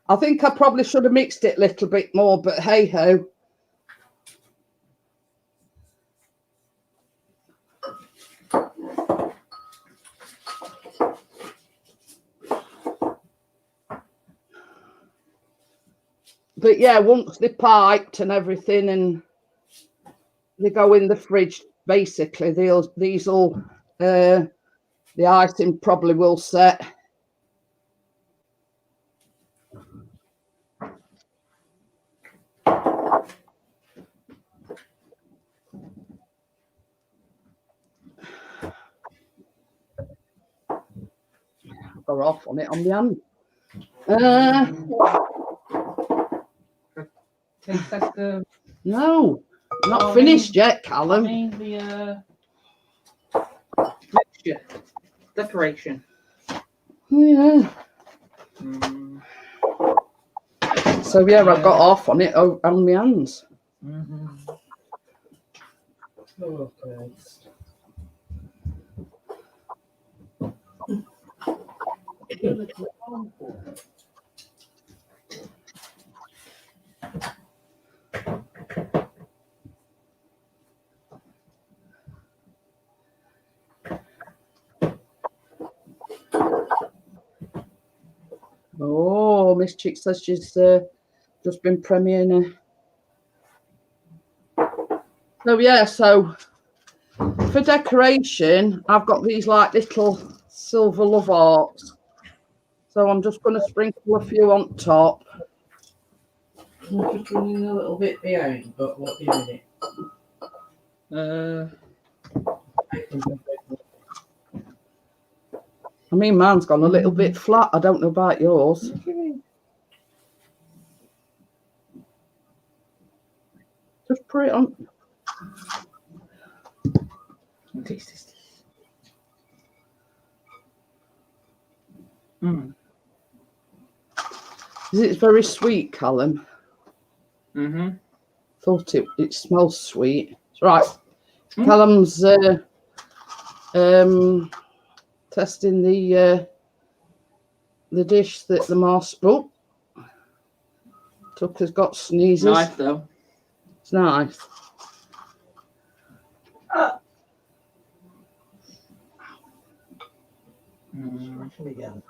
I probably should have mixed it a little bit more, but hey ho. But yeah, once they're piped and everything and they go in the fridge, basically these all the icing probably will set. Or off on it on the hand. Taste tester. No, not finished yet, Callum. I mean the mixture, decoration. Yeah. So yeah, I've got off on it on my hands. Oh, Christ. Oh. before. Miss Chick says she's just been premiering her. So yeah, so for decoration, I've got these like little silver love hearts. So I'm just going to sprinkle a few on top. I'm just running a little bit behind, but what do you mean? I mean, mine's gone a little bit flat. I don't know about yours. Just put it on. Is it very sweet, Callum? Thought it smells sweet. Right. Callum's testing the dish that the marshmallow. Tucker's got sneezes. Nice though. It's nice. Again.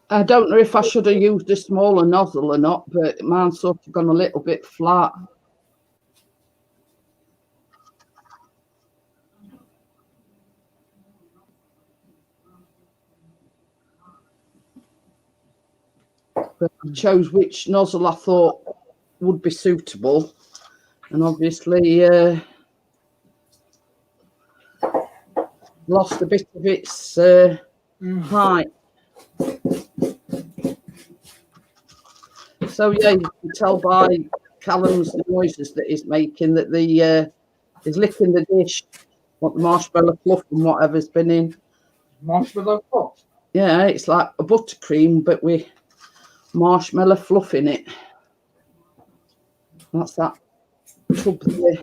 I don't know if I should have used a smaller nozzle or not, but mine's sort of gone a little bit flat. But I chose which nozzle I thought would be suitable, and obviously lost a bit of its height. So yeah, you can tell by Callum's noises that he's making that he's licking the dish, what the marshmallow fluff and whatever's been in. Marshmallow fluff? Yeah, it's like a buttercream, but with marshmallow fluff in it. That's that tub there.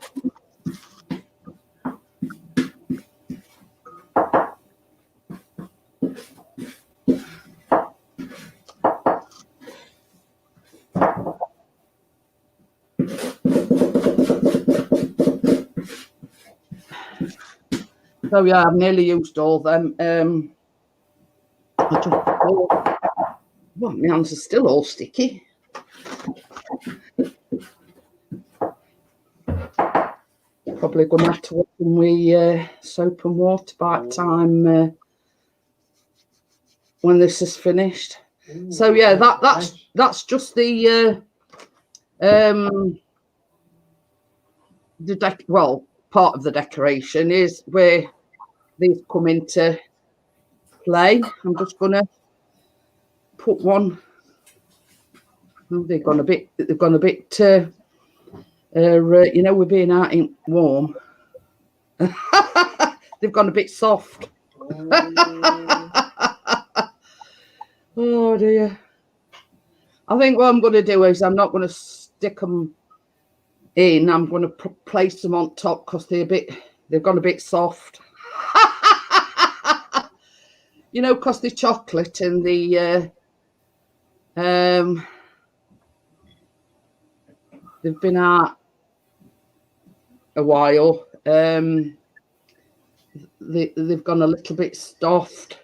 So yeah, I've nearly used all them. I just thought, well, my hands are still all sticky. Probably going to have to wash them with soap and water by the time when this is finished. So yeah, that's just the part of the decoration is where these come into play. I'm just gonna put one. Oh, they've gone a bit. You know, we're being out in warm. They've gone a bit soft. Oh dear. I think what I'm going to do is I'm not going to stick them in. I'm going to place them on top because they've gone a bit soft. You know, because the chocolate and the they've been out a while. They've gone a little bit soft.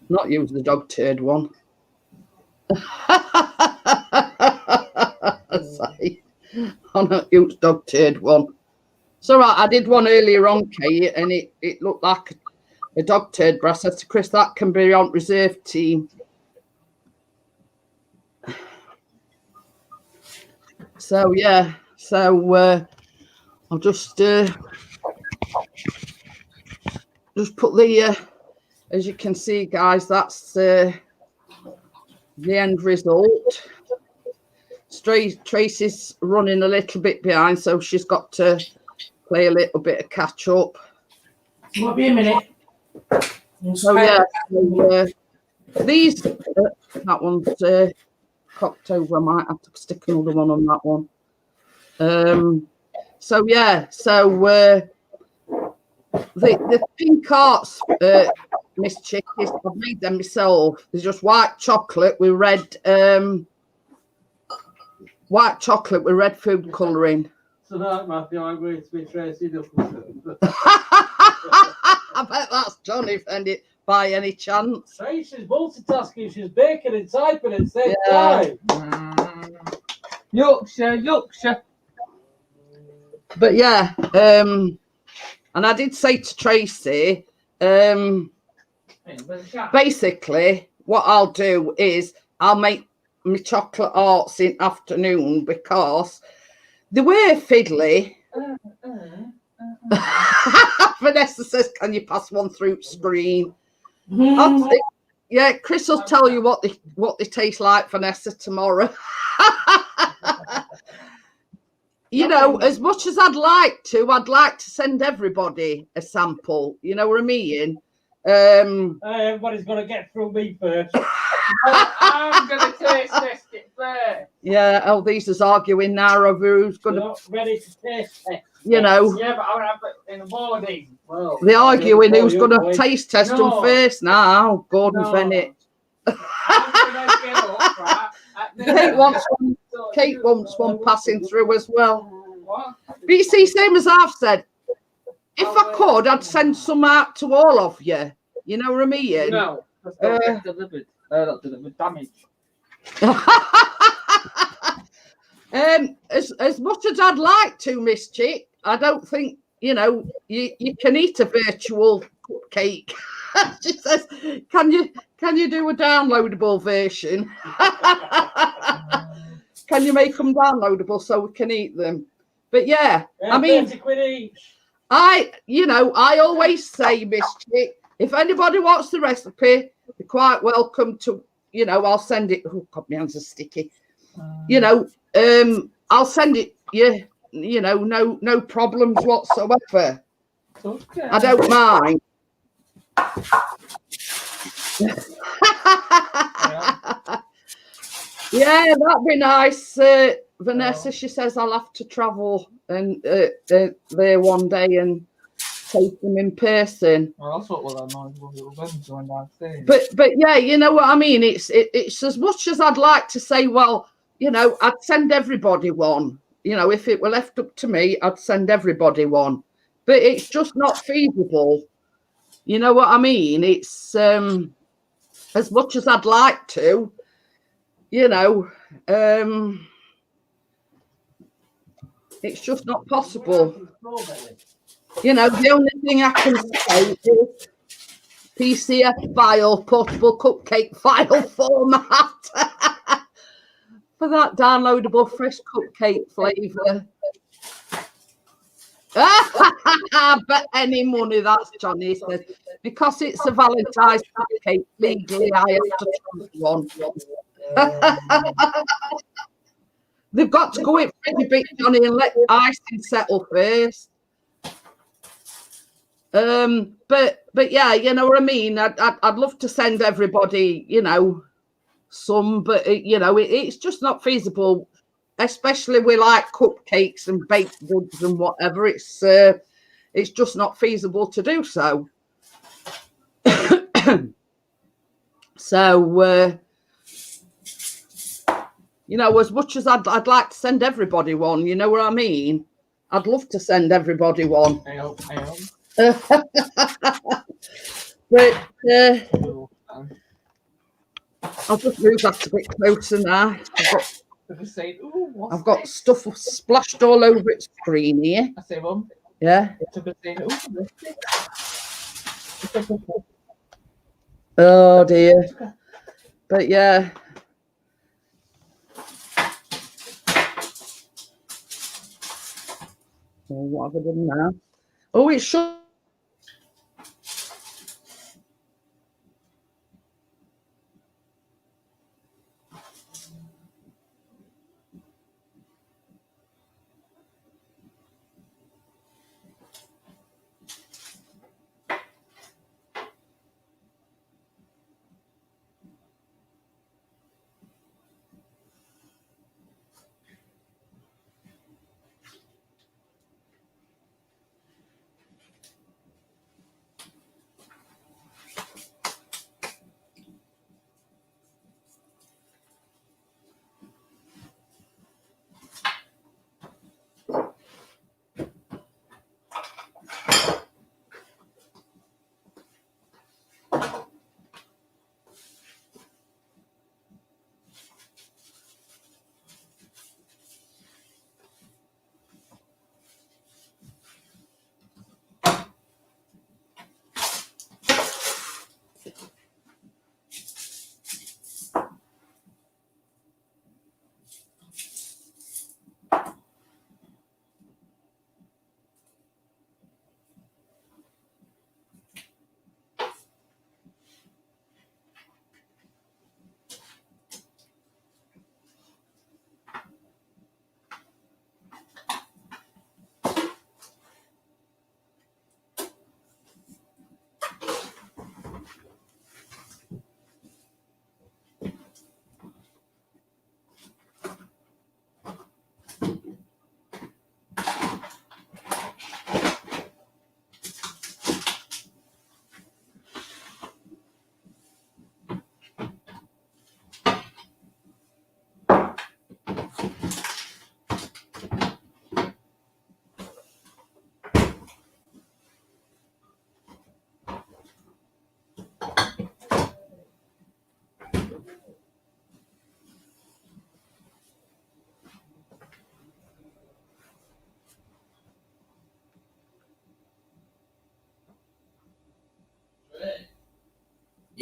Not use the dog turd one. I'll not use dog turd one. So right, I did one earlier on, Kate, and it looked like a dog turd, but I said to Chris, that can be on reserve team. So yeah, I'll just put the as you can see, guys, that's the end result. Tracy's running a little bit behind, so she's got to play a little bit of catch up. Might be a minute. So yeah, these that one's cocked over. I might have to stick another one on that one. So yeah, so the pink hearts, Miss Chickies, I've made them myself. They're just white chocolate with red food colouring. Tonight, Matthew, I'm going to be Tracy Duffy. I bet that's Johnny, friend, it by any chance. Tracy's multitasking. She's baking and typing at the same Yeah. time. Yorkshire. But yeah, and I did say to Tracy, basically, what I'll do is I'll make my chocolate arts in afternoon because they were fiddly. Vanessa says, "Can you pass one through screen?" Yeah, Chris will tell you what they taste like, Vanessa, tomorrow. You know, as much as I'd like to send everybody a sample. You know what I mean? Everybody's got to get through me first. I'm going to taste test it first. Yeah, These is arguing now over who's going to. Ready to taste test. You know. Yeah, but I would have it in the morning. Well, they're arguing who's going to taste test them first now. Gordon Bennett. Kate wants one passing through as well. What? But you see, same as I've said, if I could, I'd send some out to all of you. You know what I mean? No, that's not get delivered. Not delivered, damaged. As much as I'd like to, Miss Chick, I don't think, you know, you can eat a virtual cupcake. She says, can you do a downloadable version? Can you make them downloadable so we can eat them? But yeah, I mean, 30 quid each. I always say, Miss Chick, if anybody wants the recipe, you're quite welcome to, you know, I'll send it. Oh God, my hands are sticky. You know, I'll send it. You know, no problems whatsoever. Okay. I don't mind. Yeah, that'd be nice. Vanessa, she says I'll have to travel and there one day and take them in person. Well, that's what that noise was going downstairs. But yeah, you know what I mean. It's as much as I'd like to say, well, you know, I'd send everybody one. You know, if it were left up to me, I'd send everybody one. But it's just not feasible. You know what I mean? It's as much as I'd like to, you know, it's just not possible. You know, the only thing I can say is PCF file, portable cupcake file format for that downloadable fresh cupcake flavour. But any money, that's Johnny says. Because it's a Valentine's cupcake, legally I have to choose one. They've got to go in pretty big, Johnny, and let icing settle first. But yeah, you know what I mean. I'd love to send everybody, you know, some, but you know, it's just not feasible, especially with like cupcakes and baked goods and whatever. It's just not feasible to do so. So you know, as much as I'd like to send everybody one, you know what I mean. I'd love to send everybody one. But I'll just move that a bit closer now. I've got stuff splashed all over its screen here. I say, Mum. Yeah. Oh, oh dear. But yeah. Oh, what have I done now? Oh, it should.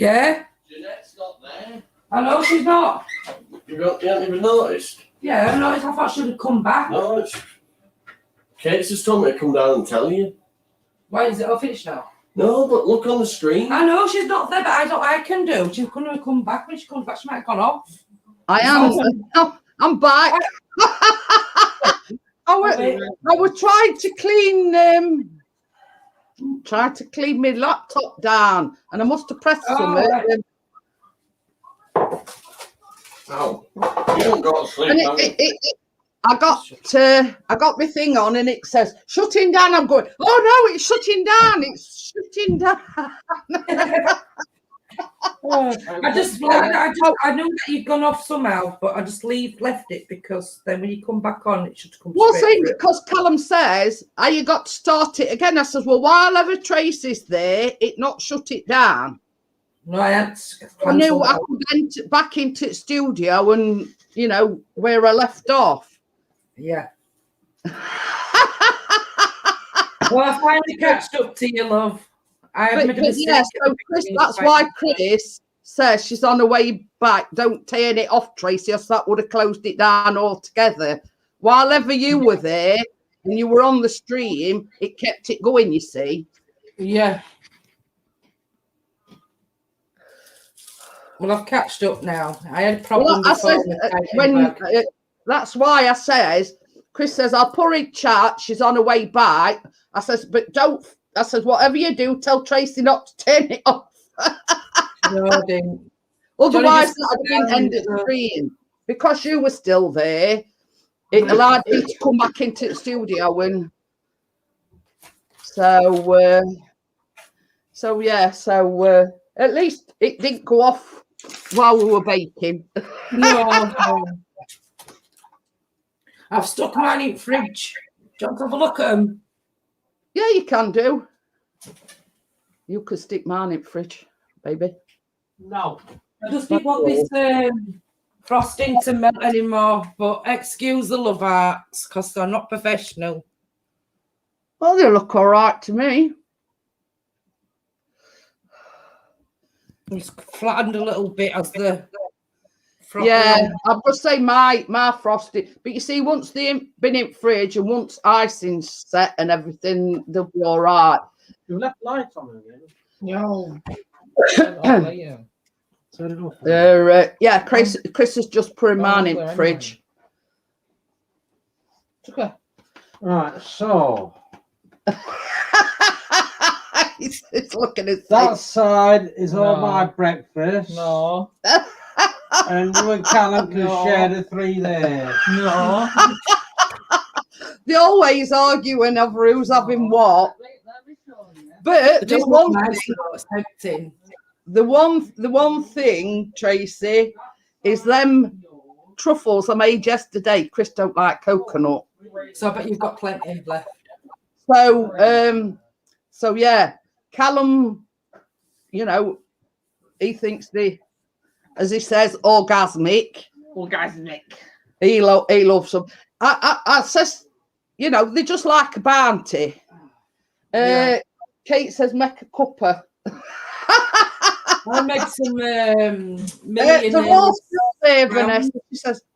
Yeah? Jeanette's not there. I know she's not. You haven't even noticed? Yeah, I noticed. I thought she'd have come back. No, it's... Kate's just told me to come down and tell you. Why is it all finished now? No, but look on the screen. I know she's not there, but I don't. I can do. She's going to come back. When she comes back, she might have gone off. I am. I'm back. I was trying to clean my laptop down, and I must have pressed something. Right. Oh, you haven't got to sleep, And have you? I got my thing on, and it says shutting down. I'm going, oh no, it's shutting down. It's shutting down. I knew that you'd gone off somehow, but I just left it because then when you come back on, it should come. Well, straight see, through. because Callum says, you got to start it again. I says, well, while ever Tracy's there, it not shut it down. No, I hadn't. I knew I could enter back into the studio and, where I left off. Yeah. Well, I finally catched up to you, love. I have made a mistake. Yeah, so Chris, that's why Chris says she's on her way back. Don't turn it off, Tracy, else that would have closed it down altogether. While ever you were there and you were on the stream, it kept it going, you see. Yeah. Well, I've catched up now. I had a problem before. That's why I says, Chris says, I'll put her in chat. She's on her way back. I says, but don't. I says, whatever you do, tell Tracy not to turn it off. No, I didn't. Otherwise, I didn't end the stream. Because you were still there, it allowed me to come back into the studio. At least it didn't go off while we were baking. No. I've stuck mine in the fridge. Do you want to have a look at them? Yeah, you can do. You could stick mine in the fridge, baby. No. I just didn't want this frosting to melt anymore, but excuse the love arts because they're not professional. Well, they look all right to me. It's flattened a little bit as the frosting. Yeah, I've got to say my frosting. But you see, once they've been in fridge and once icing's set and everything, they'll be all right. You left lights on again. No. Chris has just put mine in the fridge. Okay. Right, so it's looking at that side is all my breakfast. No. And you and Callum can share the 3 there. No. They always arguing over who's having what. But there's one thing. The one thing, Tracy, is them truffles I made yesterday. Chris don't like coconut. So I bet you've got plenty left. So yeah, Callum, he thinks as he says, orgasmic. He loves them. I says, they just like a bounty. Kate says, make a cuppa. I'll make some They're all still there, Vanessa.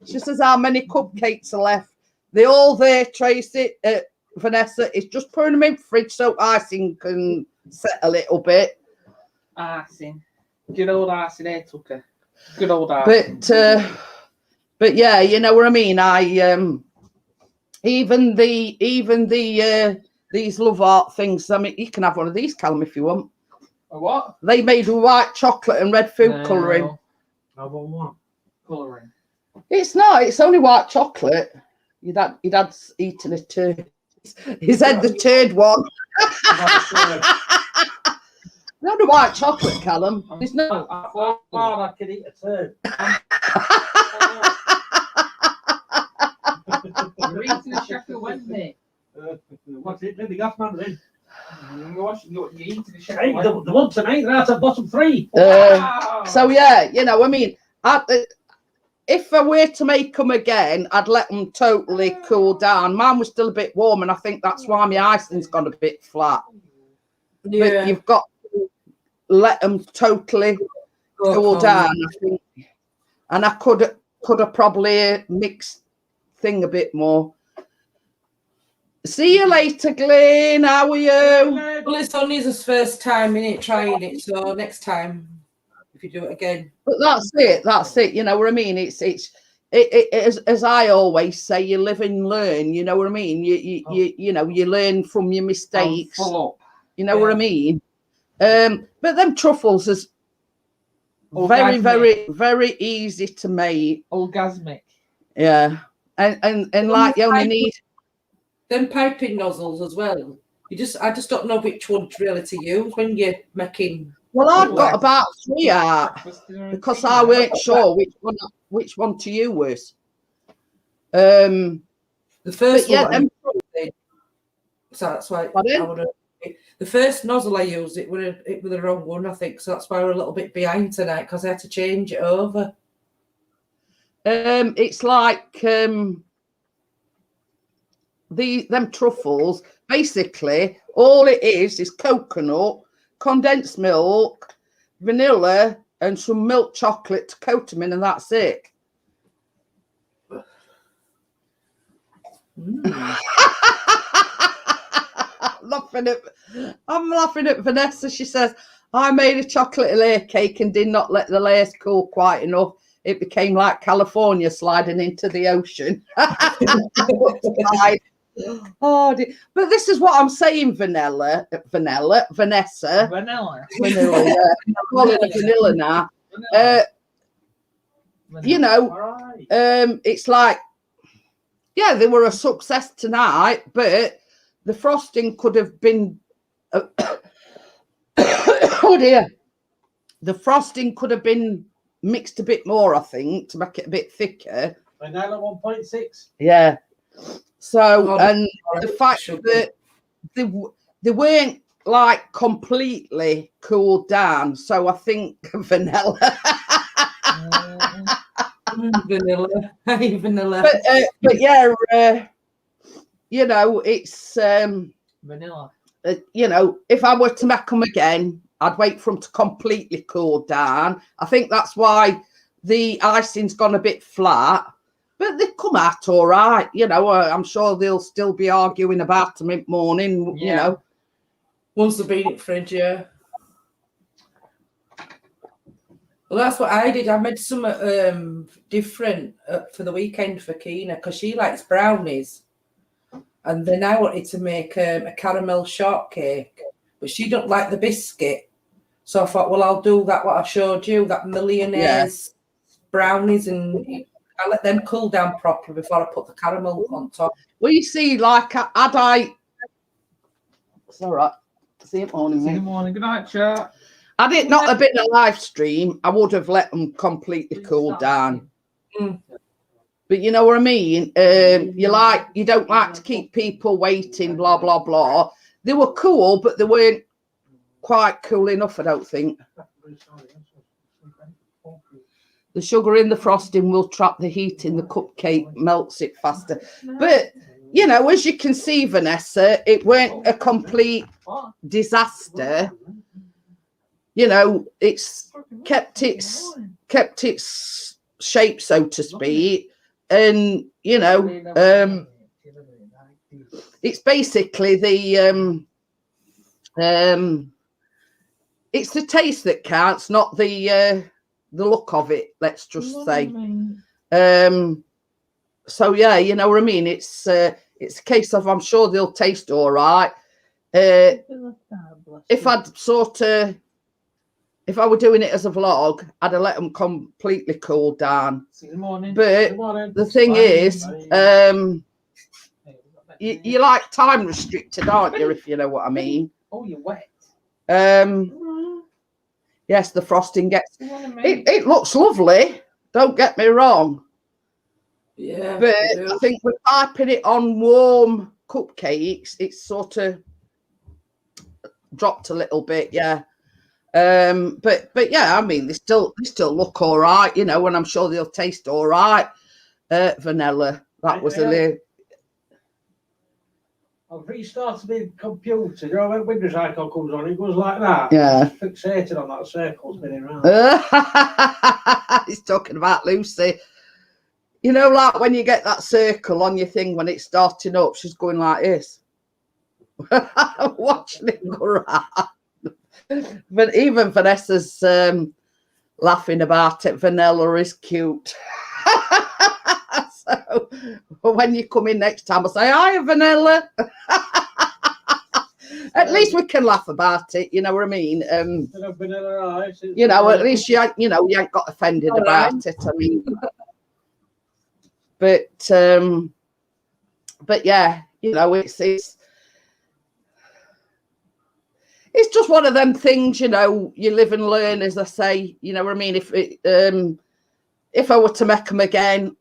She says, how many cupcakes are left? They're all there, Tracy. Vanessa is just putting them in the fridge so icing can set a little bit. Icing. Good old icing there, Tucker. Good old icing. But yeah, you know what I mean. Even these love art things. I mean, you can have one of these, Callum, if you want. A what? They made with white chocolate and red food colouring. I want one. Colouring. It's not. It's only white chocolate. Your dad's eating a turd. He's had the turd one. Not the white chocolate, Callum. There's no. I thought I could eat a turd. You're eating a Sheffield Wednesday. What's it? The gas man in. You're eating a Hey, Sheffield the Wednesday. one tonight, that's at bottom 3. So yeah, I mean, if I were to make them again, I'd let them totally cool down. Mine was still a bit warm, and I think that's why my icing's gone a bit flat. Yeah. But you've got to let them totally cool down, I think. And I could have probably mixed thing a bit more. See you later, Glenn. How are you? Well, it's only his first time in it trying it, so next time if you do it again. But that's it. That's it. You know what I mean? It's as I always say, you live and learn. You know what I mean? You know, you learn from your mistakes. You know what I mean? But them truffles is very, very, very easy to make. Orgasmic. Yeah, and like you only need them piping nozzles as well. I just don't know which one really to use when you're making. Well, I've got about 3 out because I weren't sure which one to use. The first one. Yeah, so that's why the first nozzle I used it was the wrong one, I think. So that's why we're a little bit behind tonight because I had to change it over. It's like them truffles. Basically, all it is coconut, condensed milk, vanilla, and some milk chocolate to coat them in, and that's it. I'm laughing at Vanessa. She says, I made a chocolate layer cake and did not let the layers cool quite enough. It became like California sliding into the ocean. Oh, dear. But this is what I'm saying, Vanessa. Vanilla. Yeah. I'm calling it vanilla now. You know, it's like, yeah, they were a success tonight, but the frosting could have been. Oh dear, the frosting could have been mixed a bit more, I think, to make it a bit thicker. Vanilla 1.6. Yeah. So, and the fact that they weren't like completely cooled down, so I think vanilla. Vanilla. But yeah, you know, it's vanilla. You know, if I were to make them again, I'd wait for them to completely cool down. I think that's why the icing's gone a bit flat. But they come out all right, you know. I'm sure they'll still be arguing about them in the morning, you know. Once they've been in the fridge, yeah. Well, that's what I did. I made some different for the weekend for Keena because she likes brownies. And then I wanted to make a caramel shortcake, but she don't like the biscuit. So I thought, well, I'll do that, what I showed you, that millionaires brownies, and I let them cool down properly before I put the caramel on top. Well, you see, like, it's all right. See you morning, mate. See you morning. Good night, chat. Had it not have been a live stream, I would have let them completely cool down. But you know what I mean? You don't like to keep people waiting, blah, blah, blah. They were cool, but they weren't quite cool enough, I don't think. The sugar in the frosting will trap the heat in the cupcake, melts it faster. But, you know, as you can see, Vanessa, it weren't a complete disaster. You know, it's kept its shape, so to speak. And, you know, it's basically it's the taste that counts, not the look of it, let's just say. So yeah, you know what I mean? It's a case of, I'm sure they'll taste all right. If I were doing it as a vlog, I'd have let them completely cool down. But the thing is, you like time restricted, aren't you, if you know what I mean? Oh, you're wet. Yes, the frosting gets... It looks lovely, don't get me wrong. Yeah. But I think we're piping it on warm cupcakes, it's sort of dropped a little bit, yeah. But yeah, I mean, they still look all right, you know, and I'm sure they'll taste all right. Vanilla, that was a little... I've restarted the computer. You know when Windows icon comes on, it goes like that. Yeah. Fixated on that circle spinning around. He's talking about Lucy. You know, like when you get that circle on your thing when it's starting up, she's going like this. Watching it go around. But even Vanessa's laughing about it. Vanilla is cute. So when you come in next time, I'll say, hi, Vanilla. At least we can laugh about it, you know what I mean? Vanilla ice. You know, at least you ain't got offended All about right. it. I mean, but yeah, you know, it's just one of them things, you know, you live and learn, as I say, you know what I mean? If I were to make them again,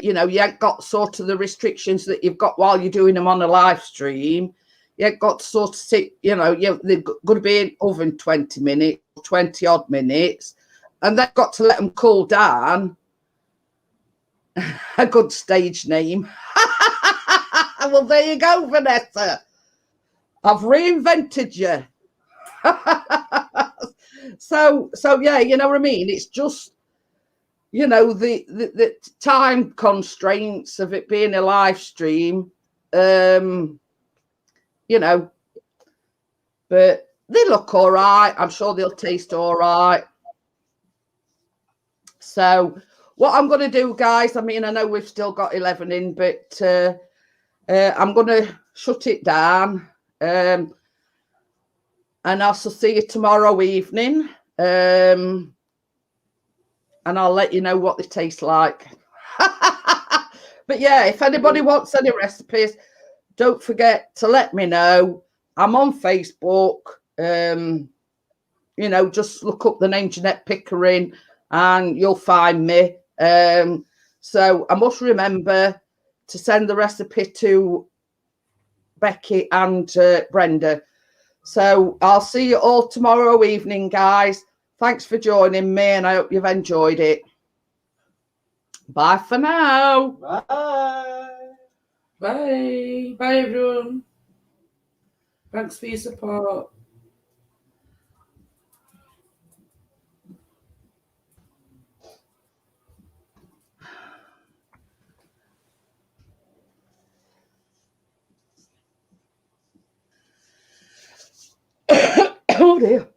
you know, you ain't got sort of the restrictions that you've got while you're doing them on a live stream. You ain't got to sort of sit, you know, they're going to be in oven 20 minutes, 20 odd minutes, and they've got to let them cool down. A good stage name. Well, there you go, Vanessa. I've reinvented you. So yeah, you know what I mean? It's just, you know, the time constraints of it being a live stream, you know, but they look all right. I'm sure they'll taste all right. So what I'm going to do, guys, I mean, I know we've still got 11 in, but I'm going to shut it down. And I'll see you tomorrow evening. And I'll let you know what they taste like. But yeah, if anybody wants any recipes, don't forget to let me know. I'm on Facebook. You know, just look up the name Jeanette Pickering and you'll find me. So I must remember to send the recipe to Becky and Brenda. So I'll see you all tomorrow evening, guys. Thanks for joining me, and I hope you've enjoyed it. Bye for now. Bye. Bye. Bye, everyone. Thanks for your support. Oh dear.